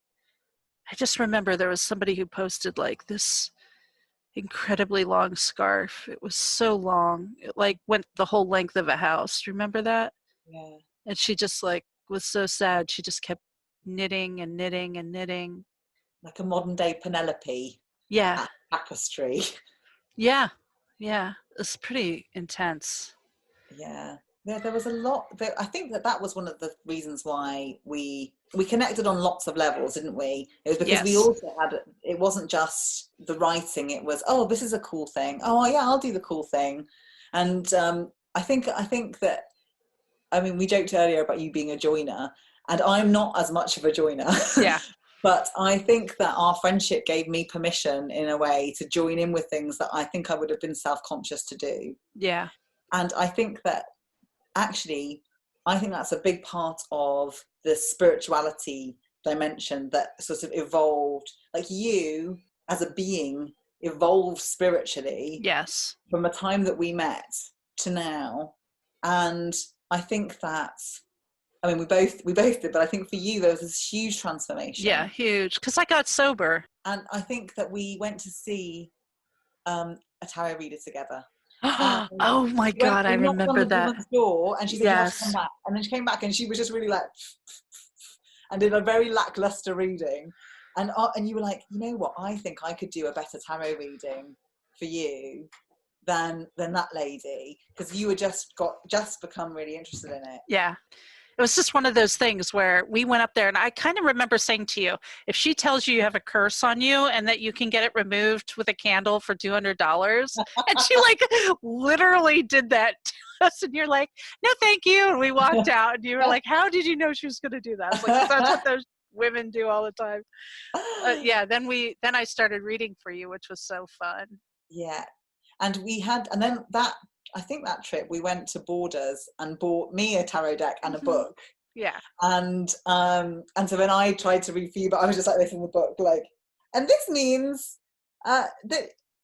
I just remember there was somebody who posted like this incredibly long scarf. It was so long. It like went the whole length of a house. Do you remember that? Yeah. And she just like was so sad. She just kept knitting and knitting and knitting. Like a modern day Penelope. Yeah. Tapestry. Yeah. Yeah. It's pretty intense. Yeah. There was a lot. I think that was one of the reasons why we connected on lots of levels, didn't we? It was because we also had, it wasn't just the writing, it was, oh, this is a cool thing. Oh yeah, I'll do the cool thing. And I think that, I mean, we joked earlier about you being a joiner, and I'm not as much of a joiner. Yeah. But I think that our friendship gave me permission in a way to join in with things that I think I would have been self-conscious to do. Yeah. And I think that actually, I think that's a big part of the spirituality dimension that sort of evolved. Like, you as a being evolved spiritually. Yes. From the time that we met to now. And I think that, I mean, we both did, but I think for you there was this huge transformation. Yeah, huge. Because I got sober. And I think that we went to see a tarot reader together. Oh my God, I remember that. Door, and she said, yes. You have to come back. And then she came back and she was just really like, and did a very lackluster reading. And you were like, you know what, I think I could do a better tarot reading for you. than that lady, because you were just become really interested in it. Yeah. It was just one of those things where we went up there, and I kind of remember saying to you, if she tells you you have a curse on you and that you can get it removed with a candle for $200, and she like literally did that to us, and you're like, no, thank you. And we walked out, and you were like, how did you know she was going to do that? I was like, 'cause that's what those women do all the time. Yeah. Then I started reading for you, which was so fun. Yeah. And then I think that trip we went to Borders and bought me a tarot deck and a book. Yeah. And so when I tried to read for you, but I was just like this in the book, like, and this means that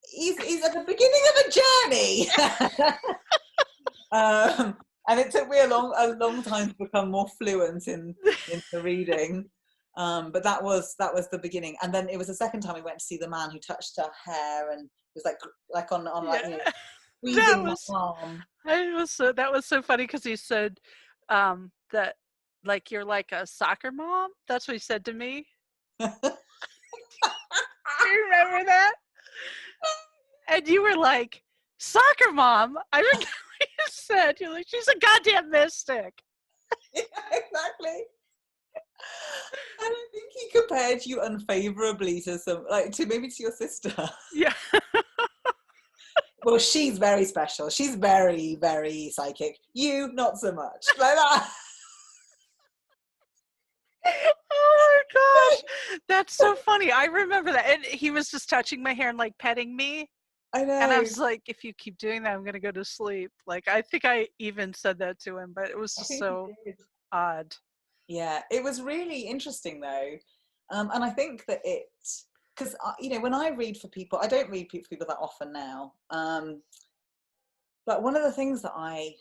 he's at the beginning of a journey. And it took me a long time to become more fluent in the reading. But that was the beginning. And then it was the second time we went to see the man who touched her hair, and it was like on like, you know, squeezing my arm. That was so funny, because he said that, like, you're like a soccer mom. That's what he said to me. Do you remember that? And you were like, soccer mom? I remember what you said. You're like, she's a goddamn mystic. Yeah, exactly. And I think he compared you unfavorably to maybe to your sister. Yeah. Well, she's very special. She's very, very psychic. You, not so much. Like that. Oh my gosh. That's so funny. I remember that. And he was just touching my hair and like petting me. I know. And I was like, if you keep doing that, I'm going to go to sleep. Like, I think I even said that to him, but it was just so odd. Yeah, it was really interesting though. And I think that because, you know, when I read for people, I don't read for people that often now. But one of the things that I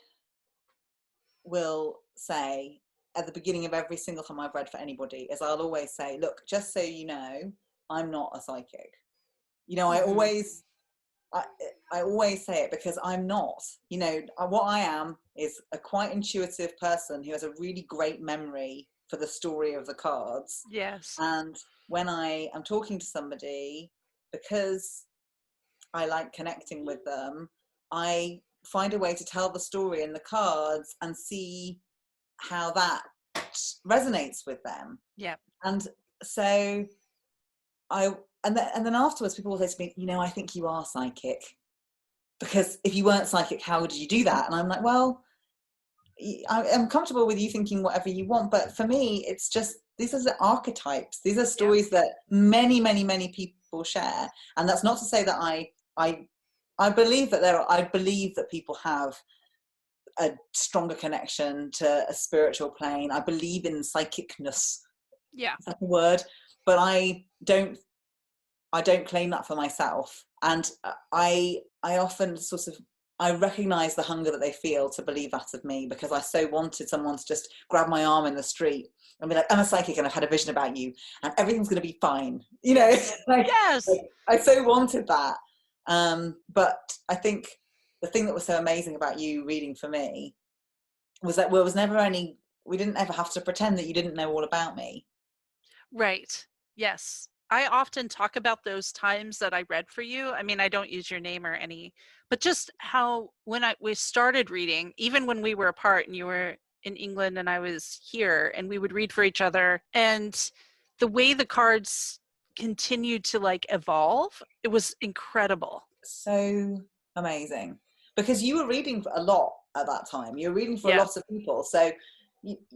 will say at the beginning of every single time I've read for anybody is I'll always say, look, just so you know, I'm not a psychic. You know, I always say it, because I'm not. You know, what I am is a quite intuitive person who has a really great memory for the story of the cards. Yes. And when I am talking to somebody, because I like connecting with them, I find a way to tell the story in the cards and see how that resonates with them. Yeah. And so and then afterwards people will say to me, you know, I think you are psychic, because if you weren't psychic, how did you do that? And I'm like, well, I'm comfortable with you thinking whatever you want, but for me, it's just, these are the archetypes. These are stories that many, many, many people share. And that's not to say that I believe that people have a stronger connection to a spiritual plane. I believe in psychicness. Yeah. Is that a word? But I don't claim that for myself. And I often I recognize the hunger that they feel to believe that of me, because I so wanted someone to just grab my arm in the street and be like, I'm a psychic and I've had a vision about you and everything's going to be fine. You know, yes. I so wanted that. But I think the thing that was so amazing about you reading for me was that we didn't ever have to pretend that you didn't know all about me. Right. Yes. I often talk about those times that I read for you. I mean, I don't use your name or any, but just how when we started reading, even when we were apart and you were in England and I was here, and we would read for each other, and the way the cards continued to like evolve, it was incredible. So amazing, because you were reading a lot at that time. You were reading for a lot of people, so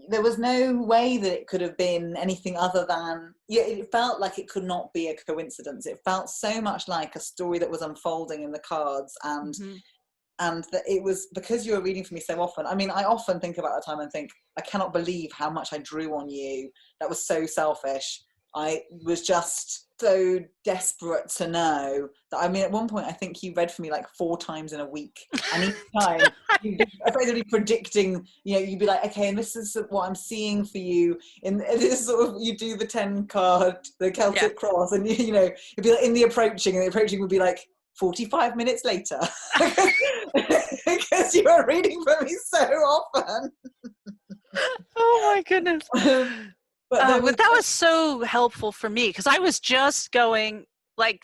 there was no way that it could have been anything other than, it felt like it could not be a coincidence. It felt so much like a story that was unfolding in the cards, and that it was because you were reading for me so often. I mean, I often think about that time and think, I cannot believe how much I drew on you. That was so selfish. I was just so desperate to know that, I mean, at one point, I think you read for me like 4 times in a week. And each time, you'd be effectively predicting, you know, you'd be like, okay, and this is what I'm seeing for you. And this sort of, you do the 10 card, the Celtic cross, and, you know, it'd be like in the approaching, and the approaching would be like 45 minutes later. Because you were reading for me so often. Oh my goodness. But that was so helpful for me, because I was just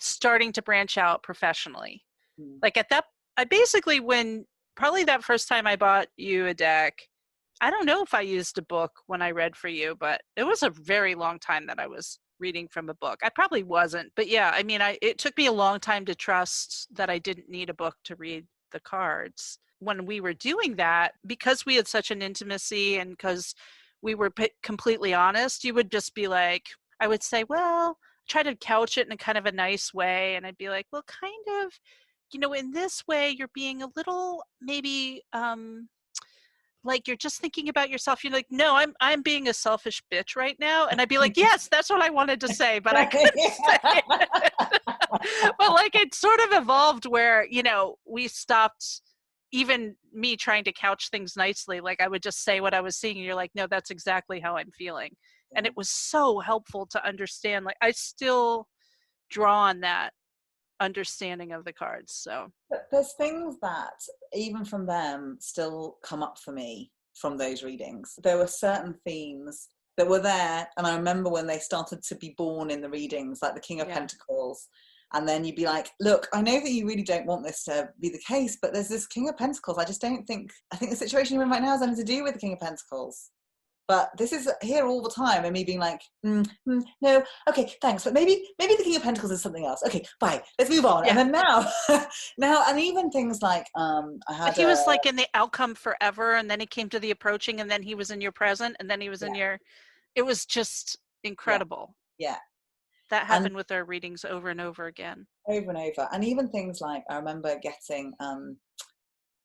starting to branch out professionally. Like at I basically, probably that first time I bought you a deck, I don't know if I used a book when I read for you, but it was a very long time that I was reading from a book. I probably wasn't, but yeah, I mean, it took me a long time to trust that I didn't need a book to read the cards. When we were doing that, because we had such an intimacy and because we were completely honest, you would just be like, I would say, well, try to couch it in a kind of a nice way. And I'd be like, well, kind of, in this way, you're being a little maybe like you're just thinking about yourself. You're like, no, I'm being a selfish bitch right now. And I'd be like, yes, that's what I wanted to say, but I couldn't say it. But like it sort of evolved where, we stopped, even me trying to couch things nicely. Like I would just say what I was seeing and you're like, no, that's exactly how I'm feeling. And it was so helpful to understand. Like I still draw on that understanding of the cards. So there's things that even from them still come up for me from those readings. There were certain themes that were there, and I remember when they started to be born in the readings, like the King of Pentacles, and then you'd be like, look, I know that you really don't want this to be the case, but there's this King of Pentacles. I think the situation you're in right now has nothing to do with the King of Pentacles. But this is here all the time, and me being like, no, okay, thanks, but maybe the King of Pentacles is something else. Okay, bye, let's move on. Yeah. And then now, and even things like, But he was like in the outcome forever, and then he came to the approaching, and then he was in your present, and then he was in your. It was just incredible. Yeah. That happened with our readings over and over again. Over and over, and even things like I remember getting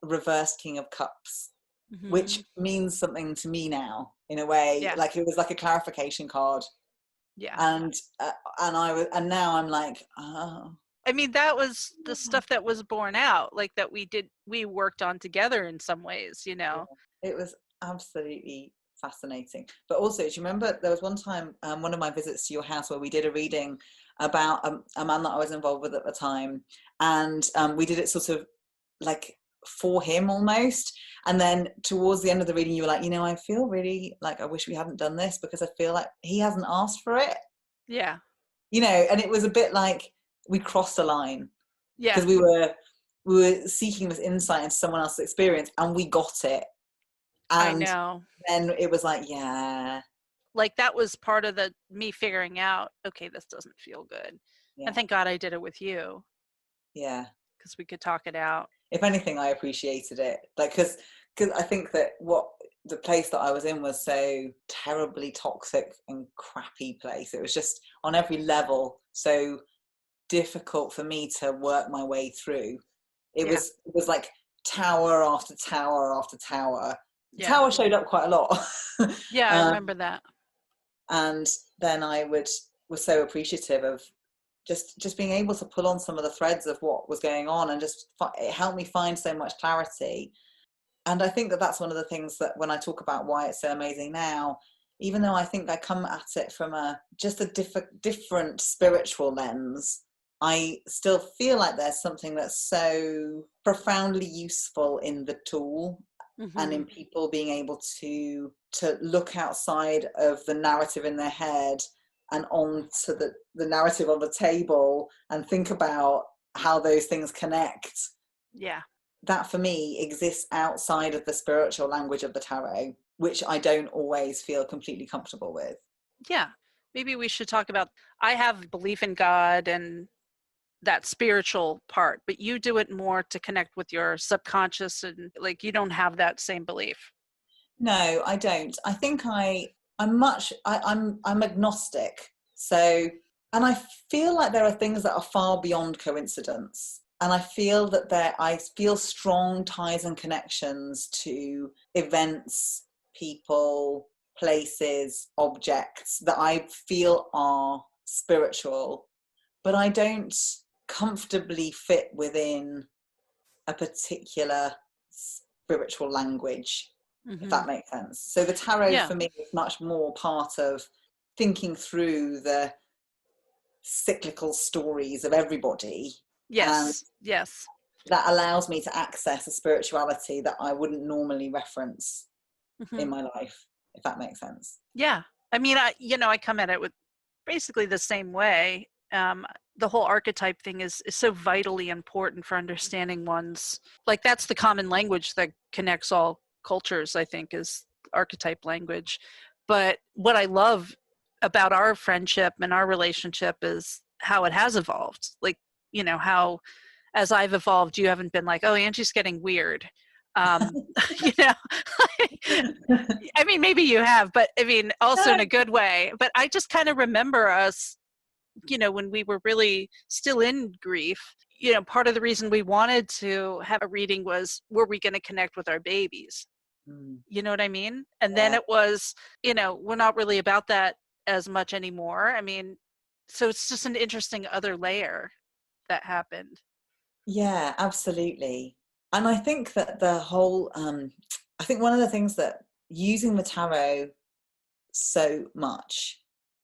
reversed King of Cups. Mm-hmm. Which means something to me now in a way, like it was like a clarification card. Yeah. And now I'm like, oh. I mean, that was the stuff that was born out, like that we worked on together in some ways, Yeah. It was absolutely fascinating. But also, do you remember there was one time, one of my visits to your house where we did a reading about a man that I was involved with at the time, and we did it sort of like for him almost, and then towards the end of the reading you were like, I feel really like I wish we hadn't done this because I feel like he hasn't asked for it. Yeah. And it was a bit like we crossed a line. Yeah. Because we were seeking this insight into someone else's experience and we got it. And I know. Then it was like, yeah. Like that was part of me figuring out, okay, this doesn't feel good. Yeah. And thank God I did it with you. Yeah. Because we could talk it out. If anything, I appreciated it. Like, because I think that the place that I was in was so terribly toxic and crappy place. It was just on every level so difficult for me to work my way through. It was like tower after tower after tower. The tower showed up quite a lot. Yeah, I remember that. And then was so appreciative of just being able to pull on some of the threads of what was going on, and it helped me find so much clarity. And I think that that's one of the things that when I talk about why it's so amazing now, even though I think I come at it from a different spiritual lens, I still feel like there's something that's so profoundly useful in the tool. Mm-hmm. And in people being able to look outside of the narrative in their head and onto the narrative on the table and think about how those things connect. Yeah. That for me exists outside of the spiritual language of the tarot, which I don't always feel completely comfortable with. Yeah. Maybe we should talk about, I have belief in God and that spiritual part, but you do it more to connect with your subconscious, and like you don't have that same belief. No, I don't. I think I'm agnostic. So, and I feel like there are things that are far beyond coincidence. And I feel that I feel strong ties and connections to events, people, places, objects that I feel are spiritual, but I don't comfortably fit within a particular spiritual language, if that makes sense. So the tarot for me is much more part of thinking through the cyclical stories of everybody. Yes. That allows me to access a spirituality that I wouldn't normally reference in my life, if that makes sense. Yeah. I mean, I come at it with basically the same way. the whole archetype thing is so vitally important for understanding one's, like, that's the common language that connects all cultures, I think, is archetype language. But what I love about our friendship and our relationship is how it has evolved. Like, how as I've evolved, you haven't been like, oh, Angie's getting weird. Um, you know, I mean, maybe you have, but I mean, also in a good way. But I just kind of remember us, when we were really still in grief, part of the reason we wanted to have a reading was, were we going to connect with our babies? You know what I mean? And then Yeah. it was, we're not really about that as much anymore. I mean, so it's just an interesting other layer that happened. Yeah, absolutely. And I think that the whole, I think one of the things that using the tarot so much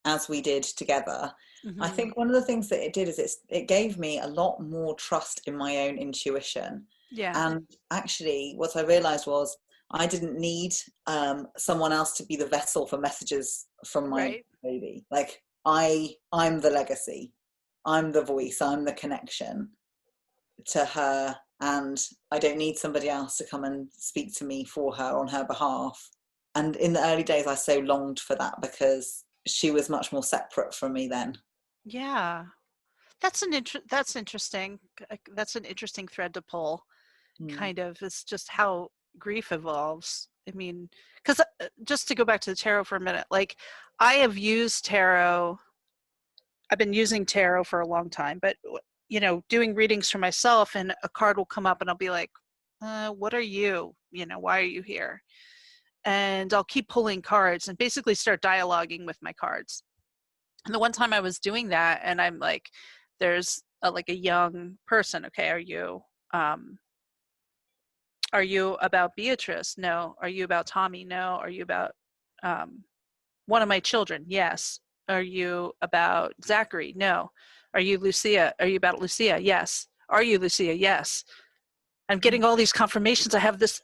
as we did together, I Mm-hmm. think one of the things that it did is it gave me a lot more trust in my own intuition. Yeah. And actually, what I realized was I didn't need someone else to be the vessel for messages from my Right. baby. Like I'm the legacy, I'm the voice, I'm the connection to her, and I don't need somebody else to come and speak to me for her on her behalf. And in the early days I so longed for that because she was much more separate from me then. Yeah. That's interesting. That's an interesting thread to pull. Mm. Kind of, it's just how grief evolves. I mean, because just to go back to the tarot for a minute, like, I have used tarot. I've been using tarot for a long time, but doing readings for myself, and a card will come up, and I'll be like, "What are you? Why are you here?" And I'll keep pulling cards and basically start dialoguing with my cards. And the one time I was doing that, and I'm like, there's like a young person. Okay, are you about Beatrice? No. Are you about Tommy? No. Are you about um, one of my children? Yes. Are you about Zachary? No. Are you Lucia? Are you about Lucia? Yes. Are you Lucia? Yes. I'm getting all these confirmations. I have this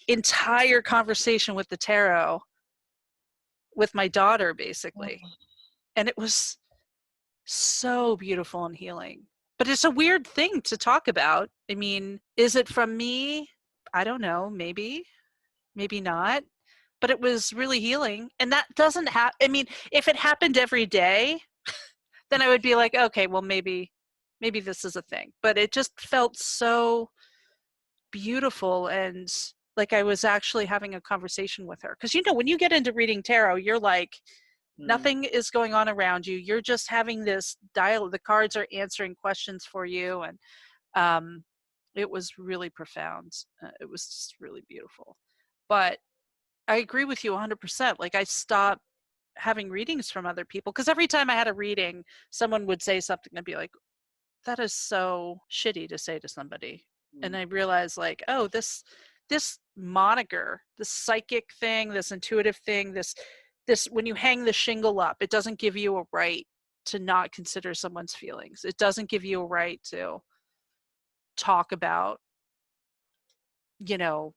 entire conversation with the tarot with my daughter, basically. And it was so beautiful and healing. But it's a weird thing to talk about. I mean, is it from me? I don't know. Maybe not. But it was really healing. And that doesn't have, I mean, if it happened every day, then I would be like, okay, well, maybe this is a thing. But it just felt so beautiful, and like I was actually having a conversation with her. Because, when you get into reading tarot, you're like, Mm. nothing is going on around you. You're just having this dialogue. The cards are answering questions for you. And it was really profound. It was just really beautiful. But I agree with you 100%. Like, I stopped having readings from other people because every time I had a reading, someone would say something and be like, that is so shitty to say to somebody. And Mm. I realized, like, oh, this moniker, this psychic thing, this intuitive thing, this when you hang the shingle up, it doesn't give you a right to not consider someone's feelings. It doesn't give you a right to talk about, you know,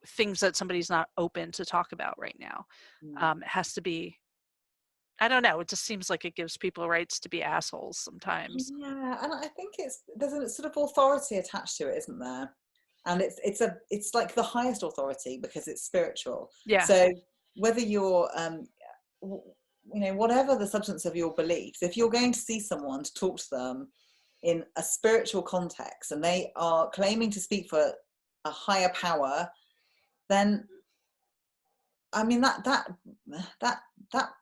things that somebody's not open to talk about right now. Mm. It has to be, I don't know, it just seems like it gives people rights to be assholes sometimes. Yeah, and I think there's a sort of authority attached to it, isn't there? And it's like the highest authority because it's spiritual. Yeah. So whether you're whatever the substance of your beliefs, if you're going to see someone to talk to them in a spiritual context and they are claiming to speak for a higher power, then I mean that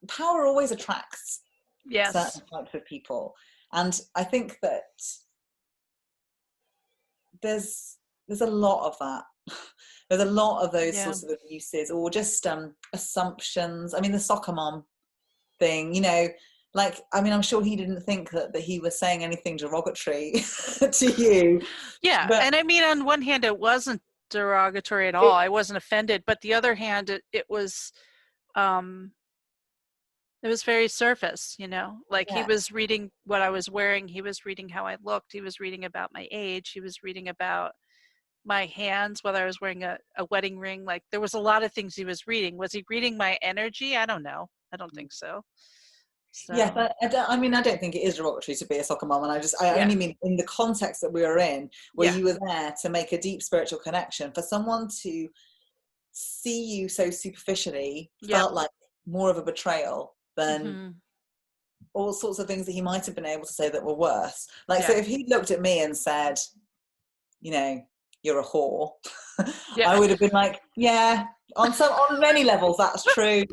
power always attracts Yes. certain types of people. And I think that there's a lot of that. There's a lot of those Yeah. sorts of abuses or just assumptions. I mean, the soccer mom thing, like, I mean, I'm sure he didn't think that he was saying anything derogatory to you, Yeah. but And I mean, on one hand, it wasn't derogatory at all. it, I wasn't offended. But the other hand, um, it was very surface, like he yeah, was reading what I was wearing. He was reading how I looked. He was reading about my age. He was reading about my hands, whether I was wearing a wedding ring. Like, there was a lot of things he was reading. Was he reading my energy? I don't know. I don't think so. Yes, So I mean, I don't think it is derogatory to be a soccer mom, and I yeah, only mean in the context that we were in, where yeah, you were there to make a deep spiritual connection. For someone to see you so superficially yep, felt like more of a betrayal than hmm, all sorts of things that he might have been able to say that were worse. Like, so yeah, if he looked at me and said, you know, you're a whore, yeah, I would have been like, yeah, on many levels that's true.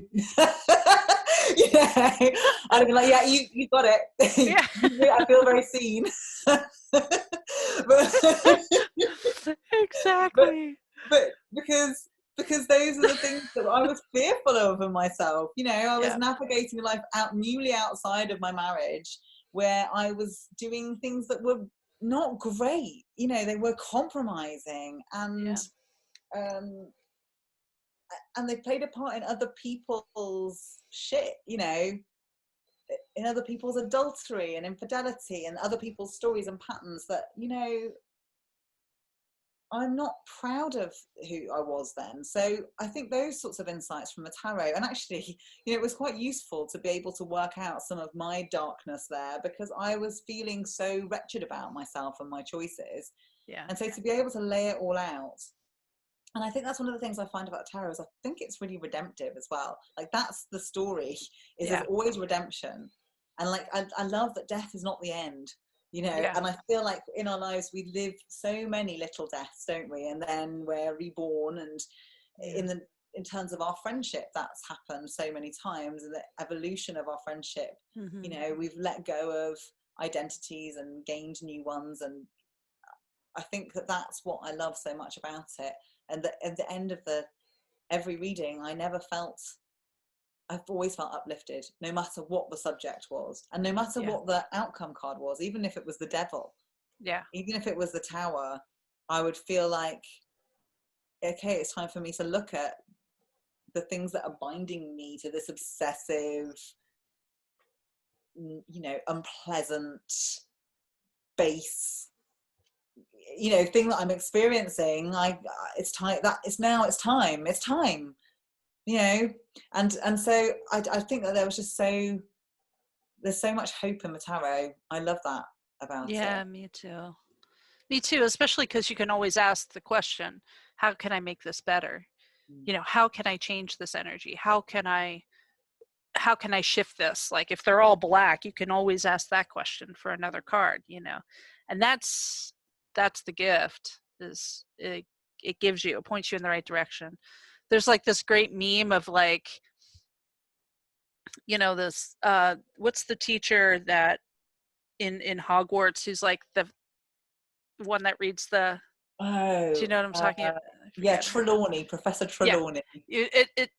You know, I'd have been like, yeah, you got it. yeah, I feel very seen. but, but exactly. but because those are the things that I was fearful of in myself. You know, I was Yeah, navigating life newly outside of my marriage, where I was doing things that were not great. You know, they were compromising, yeah, um, and they played a part in other people's shit. You know, in other people's adultery and infidelity, and other people's stories and patterns that, you know, I'm not proud of who I was then. So I think those sorts of insights from the tarot, and actually, you know, it was quite useful to be able to work out some of my darkness there, because I was feeling so wretched about myself and my choices. yeah, And so to be able to lay it all out. And I think that's one of the things I find about tarot, is I think it's really redemptive as well. Like, that's the story, is there's yeah, always redemption. And like, I love that death is not the end, you know. yeah, And I feel like in our lives we live so many little deaths, don't we? And then we're reborn. And yeah, in terms of our friendship, that's happened so many times, and the evolution of our friendship, you hmm, know, we've let go of identities and gained new ones. And I think that that's what I love so much about it. And that at the end of every reading, I've always felt uplifted, no matter what the subject was, and no matter yeah, what the outcome card was. Even if it was the devil, yeah, even if it was the tower, I would feel like, okay, it's time for me to look at the things that are binding me to this obsessive, you know, unpleasant, base, you know, thing that I'm experiencing. It's time, it's time, you know. And so I think that there's so much hope in the tarot. I love that about it. yeah. Me too. Me too. Especially because you can always ask the question, "How can I make this better?" Mm. You know, how can I change this energy? How can I shift this? Like if they're all black, you can always ask that question for another card, you know. And that's the gift, is it gives you, it points you in the right direction. There's like this great meme of like, you know, this what's the teacher that in Hogwarts who's like the one that reads the, do you Oh, know what I'm talking about? I yeah, forget. Trelawney, Professor Yeah, Trelawney.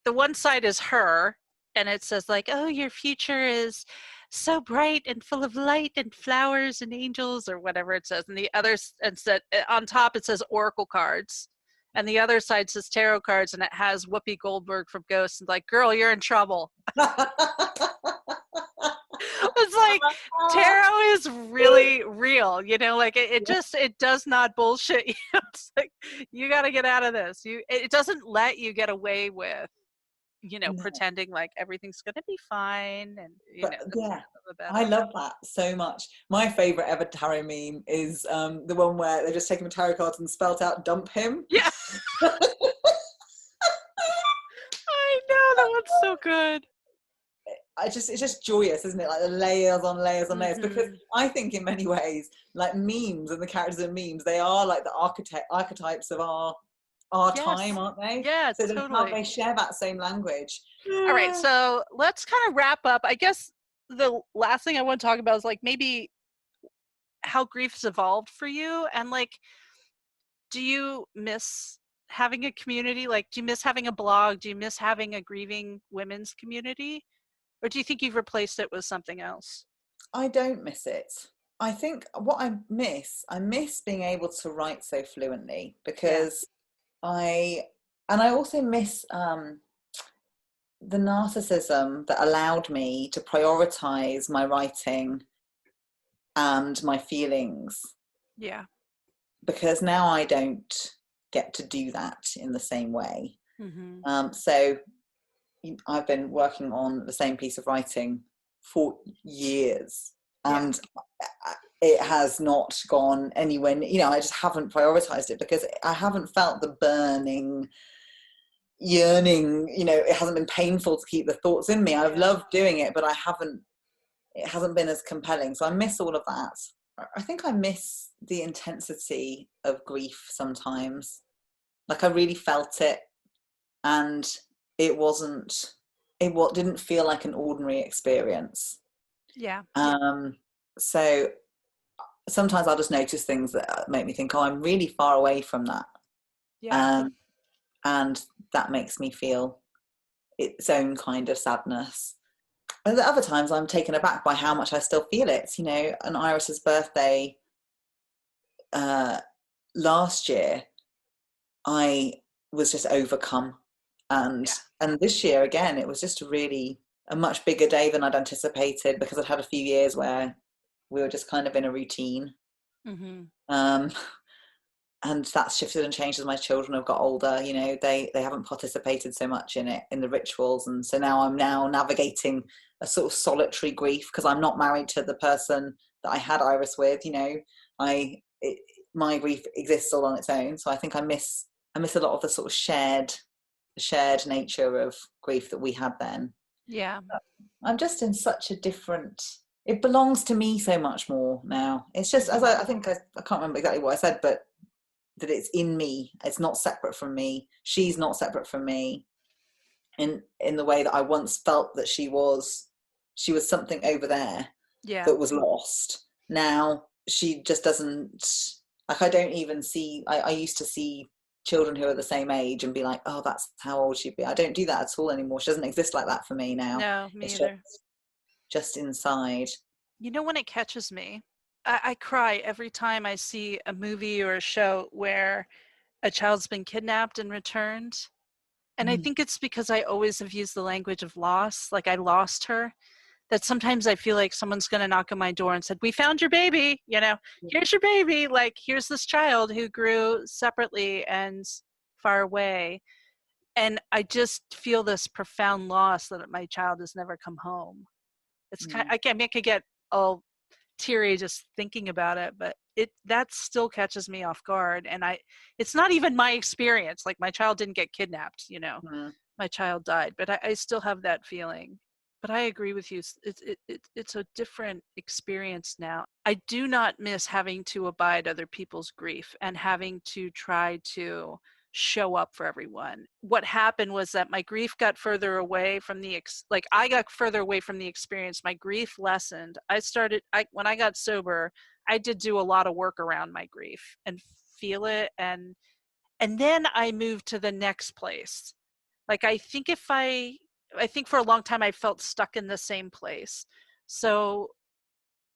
the one side is her, and it says like, oh, your future is so bright and full of light and flowers and angels, or whatever it says. And the other, and said on top it says oracle cards, and the other side says tarot cards, and it has Whoopi Goldberg from Ghost, and like, girl, you're in trouble. It's like tarot is really real, you know, like it does not bullshit you. It's like, you got to get out of this. It doesn't let you get away with, you know, No, pretending like everything's going to be fine, and you but know, the yeah, the I better. love that so much. My favorite ever tarot meme is the one where they're just taking the tarot cards and spelt out "dump him." Yeah, I know that one's so good. It's just joyous, isn't it? Like the layers on layers on layers. Because Mm-hmm. I think in many ways, like memes and the characters in memes, they are like the archetypes of our time, Yes. aren't they? Yeah, So totally. they share that same language. All right, so let's kind of wrap up. I guess the last thing I want to talk about is like maybe how grief has evolved for you, and like, do you miss having a community? Like, do you miss having a blog? Do you miss having a grieving women's community? Or do you think you've replaced it with something else? I don't miss it. I think what I miss being able to write so fluently, Yeah. because I, and I also miss the narcissism that allowed me to prioritize my writing and my feelings, Yeah. because now I don't get to do that in the same way. Mm-hmm. So I've been working on the same piece of writing for years, Yeah. and it has not gone anywhere. I just haven't prioritized it because I haven't felt the burning yearning. It hasn't been painful to keep the thoughts in me. I've loved doing it, but it hasn't been as compelling. So I miss all of that. I think I miss the intensity of grief sometimes. Like, I really felt it, and it didn't feel like an ordinary experience. Yeah. So sometimes I'll just notice things that make me think, oh, I'm really far away from that. Yeah. And that makes me feel its own kind of sadness. And at other times I'm taken aback by how much I still feel it. On Iris's birthday last year, I was just overcome. And Yeah. and this year again, it was just really a much bigger day than I'd anticipated, because I'd had a few years where we were just kind of in a routine. Mm-hmm. Um, and that's shifted and changed as my children have got older. They haven't participated so much in it, in the rituals, and so now I'm navigating a sort of solitary grief, because I'm not married to the person that I had Iris with. My grief exists all on its own. So I think I miss a lot of the sort of shared nature of grief that we had then. Yeah. I'm just in such a different, it belongs to me so much more now. It's just, as I think I can't remember exactly what I said, but that it's in me. It's not separate from me. She's not separate from me in the way that I once felt that she was something over there Yeah. that was lost. Now she just doesn't, like, I don't even see, I used to see children who are the same age and be like, oh, that's how old she'd be. I don't do that at all anymore. She doesn't exist like that for me now. No, me It's either. just inside. When it catches me, I cry every time I see a movie or a show where a child's been kidnapped and returned. And I Mm. think it's because I always have used the language of loss, like I lost her, that sometimes I feel like someone's going to knock on my door and said, we found your baby, here's your baby. Like, here's this child who grew separately and far away. And I just feel this profound loss that my child has never come home. It's kind of, I could get all teary just thinking about it, but that still catches me off guard. And it's not even my experience. Like, my child didn't get kidnapped, Mm. my child died, but I still have that feeling. But I agree with you. It's a different experience now. I do not miss having to abide other people's grief and having to try to show up for everyone. What happened was that my grief got further away from I got further away from the experience. My grief lessened. When I got sober, I did do a lot of work around my grief and feel it, and then I moved to the next place. Like, I think for a long time I felt stuck in the same place. So,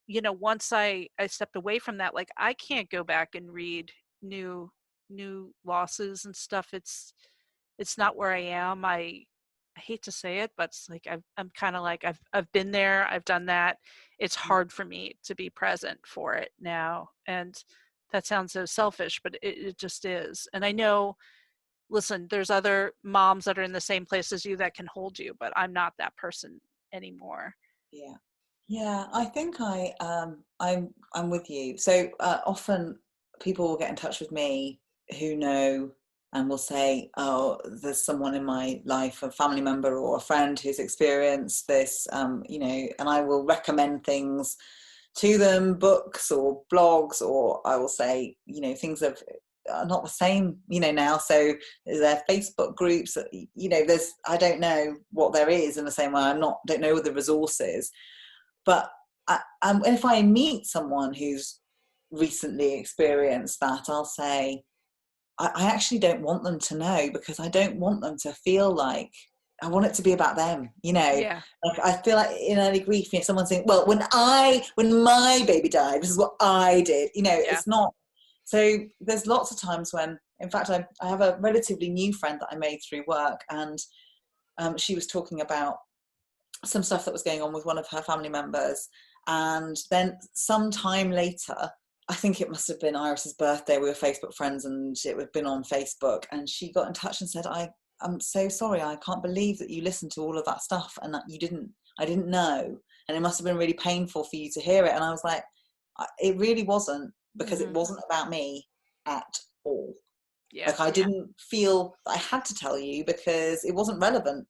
once I stepped away from that, like, I can't go back and read new losses and stuff. It's not where I am. I hate to say it, but it's like I'm kind of like I've been there, I've done that. It's hard for me to be present for it now. And that sounds so selfish, but it just is. And I know, listen, there's other moms that are in the same place as you that can hold you, but I'm not that person anymore. Yeah, I think I'm with you. So often people will get in touch with me who know, and will say, oh, there's someone in my life, a family member or a friend who's experienced this, and I will recommend things to them, books or blogs, or I will say, things are not the same, now. So there are Facebook groups, there's, I don't know what there is in the same way. Don't know the resources. But if I meet someone who's recently experienced that, I'll say, I actually don't want them to know, because I don't want them to feel like, I want it to be about them, Yeah. Like, I feel like in early grief, someone saying, well, when my baby died, this is what I did, Yeah. it's not. So there's lots of times when, in fact, I have a relatively new friend that I made through work, and she was talking about some stuff that was going on with one of her family members. And then some time later, I think it must have been Iris's birthday, we were Facebook friends, and it had been on Facebook, and she got in touch and said, I'm so sorry, I can't believe that you listened to all of that stuff and that I didn't know. and it must have been really painful for you to hear it. And I was like, it really wasn't, because it wasn't about me at all. Yeah. Like, I didn't feel I had to tell you, because it wasn't relevant.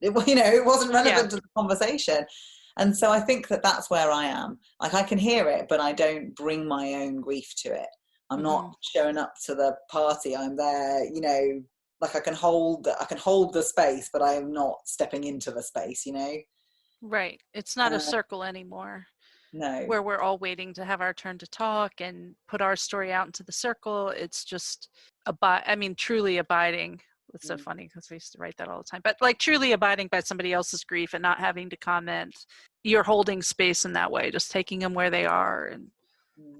It wasn't relevant to the conversation. And so I think that that's where I am. Like, I can hear it, but I don't bring my own grief to it. I'm not showing up to the party. I'm there, like, I can hold the space, but I am not stepping into the space, Right. It's not a circle anymore. No. Where we're all waiting to have our turn to talk and put our story out into the circle. It's just truly abiding. It's so funny because I used to write that all the time, but like truly abiding by somebody else's grief and not having to comment. You're holding space in that way, just taking them where they are. And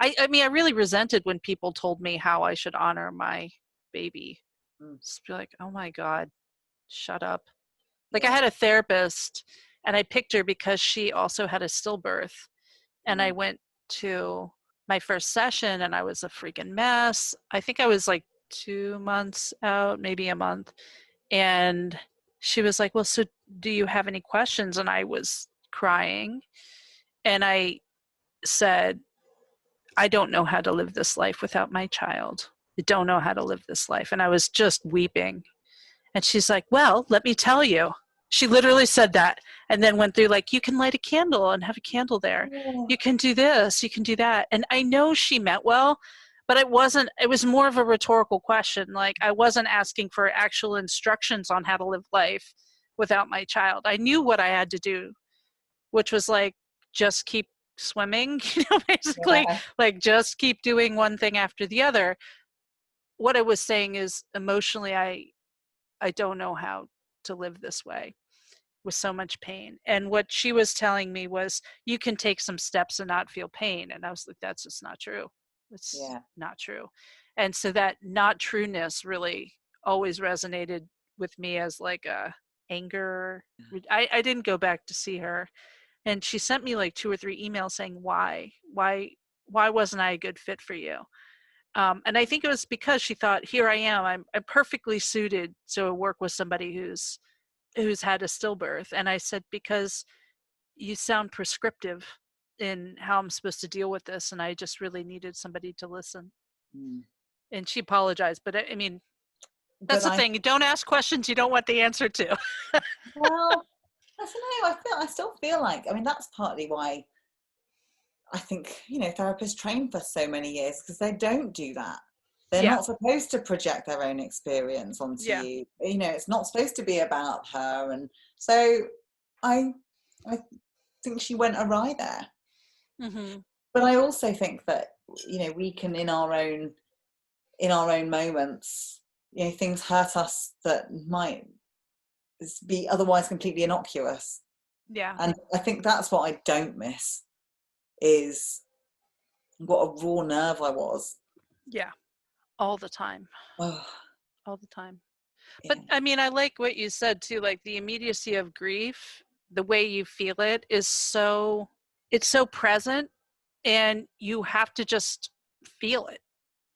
I really resented when people told me how I should honor my baby. Just be like, oh my God, shut up. Like, I had a therapist, and I picked her because she also had a stillbirth. And I went to my first session, and I was a freaking mess. I think I was like 2 months out, maybe a month. And she was like, well, so do you have any questions? And I was crying. And I said, I don't know how to live this life without my child. I don't know how to live this life. And I was just weeping. And she's like, well, let me tell you. She literally said that, and then went through like, you can light a candle and have a candle there. You can do this, you can do that. And I know she meant well, but it was more of a rhetorical question. Like, I wasn't asking for actual instructions on how to live life without my child. I knew what I had to do, which was like, just keep swimming, basically, like, just keep doing one thing after the other. What I was saying is, emotionally, I don't know how to live this way with so much pain. And what she was telling me was, you can take some steps and not feel pain. And I was like, that's just not true. It's not true. And so that not trueness really always resonated with me as like a anger. I didn't go back to see her. And she sent me like 2 or 3 emails saying, why wasn't I a good fit for you? And I think it was because she thought, here I am, I'm perfectly suited to work with somebody who's had a stillbirth. And I said, because you sound prescriptive in how I'm supposed to deal with this, and I just really needed somebody to listen. And she apologized, but I mean, that's the thing. You don't ask questions you don't want the answer to. Well, I don't know. I still feel like, I mean, that's partly why I think, therapists train for so many years, because they don't do that. They're not supposed to project their own experience onto you. It's not supposed to be about her. And so I think she went awry there. But I also think that, we can, in our own moments, things hurt us that might be otherwise completely innocuous. Yeah. And I think that's what I don't miss, is what a raw nerve I was. Yeah. All the time. Oh. All the time. But I mean, I like what you said too, like the immediacy of grief, the way you feel it is it's so present, and you have to just feel it.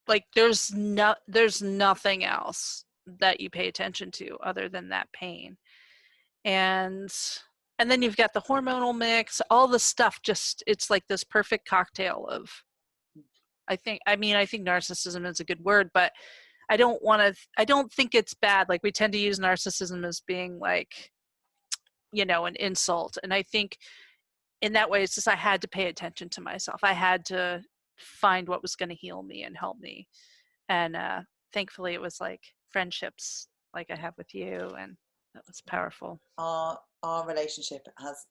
Like, there's nothing else that you pay attention to other than that pain. And then you've got the hormonal mix, all the stuff, just, it's like this perfect cocktail of, I think narcissism is a good word, but I don't think it's bad. Like, we tend to use narcissism as being like, an insult. And I think in that way, it's just, I had to pay attention to myself. I had to find what was going to heal me and help me. And thankfully it was like friendships like I have with you, and that was powerful. Our relationship has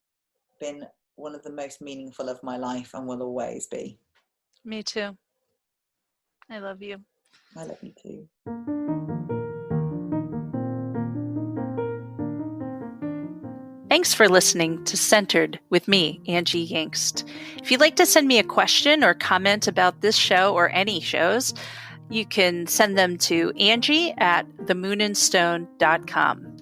been one of the most meaningful of my life, and will always be. Me too. I love you. I love you too. Thanks for listening to Centered with me, Angie Yingst. If you'd like to send me a question or comment about this show or any shows, you can send them to Angie@themoonandstone.com.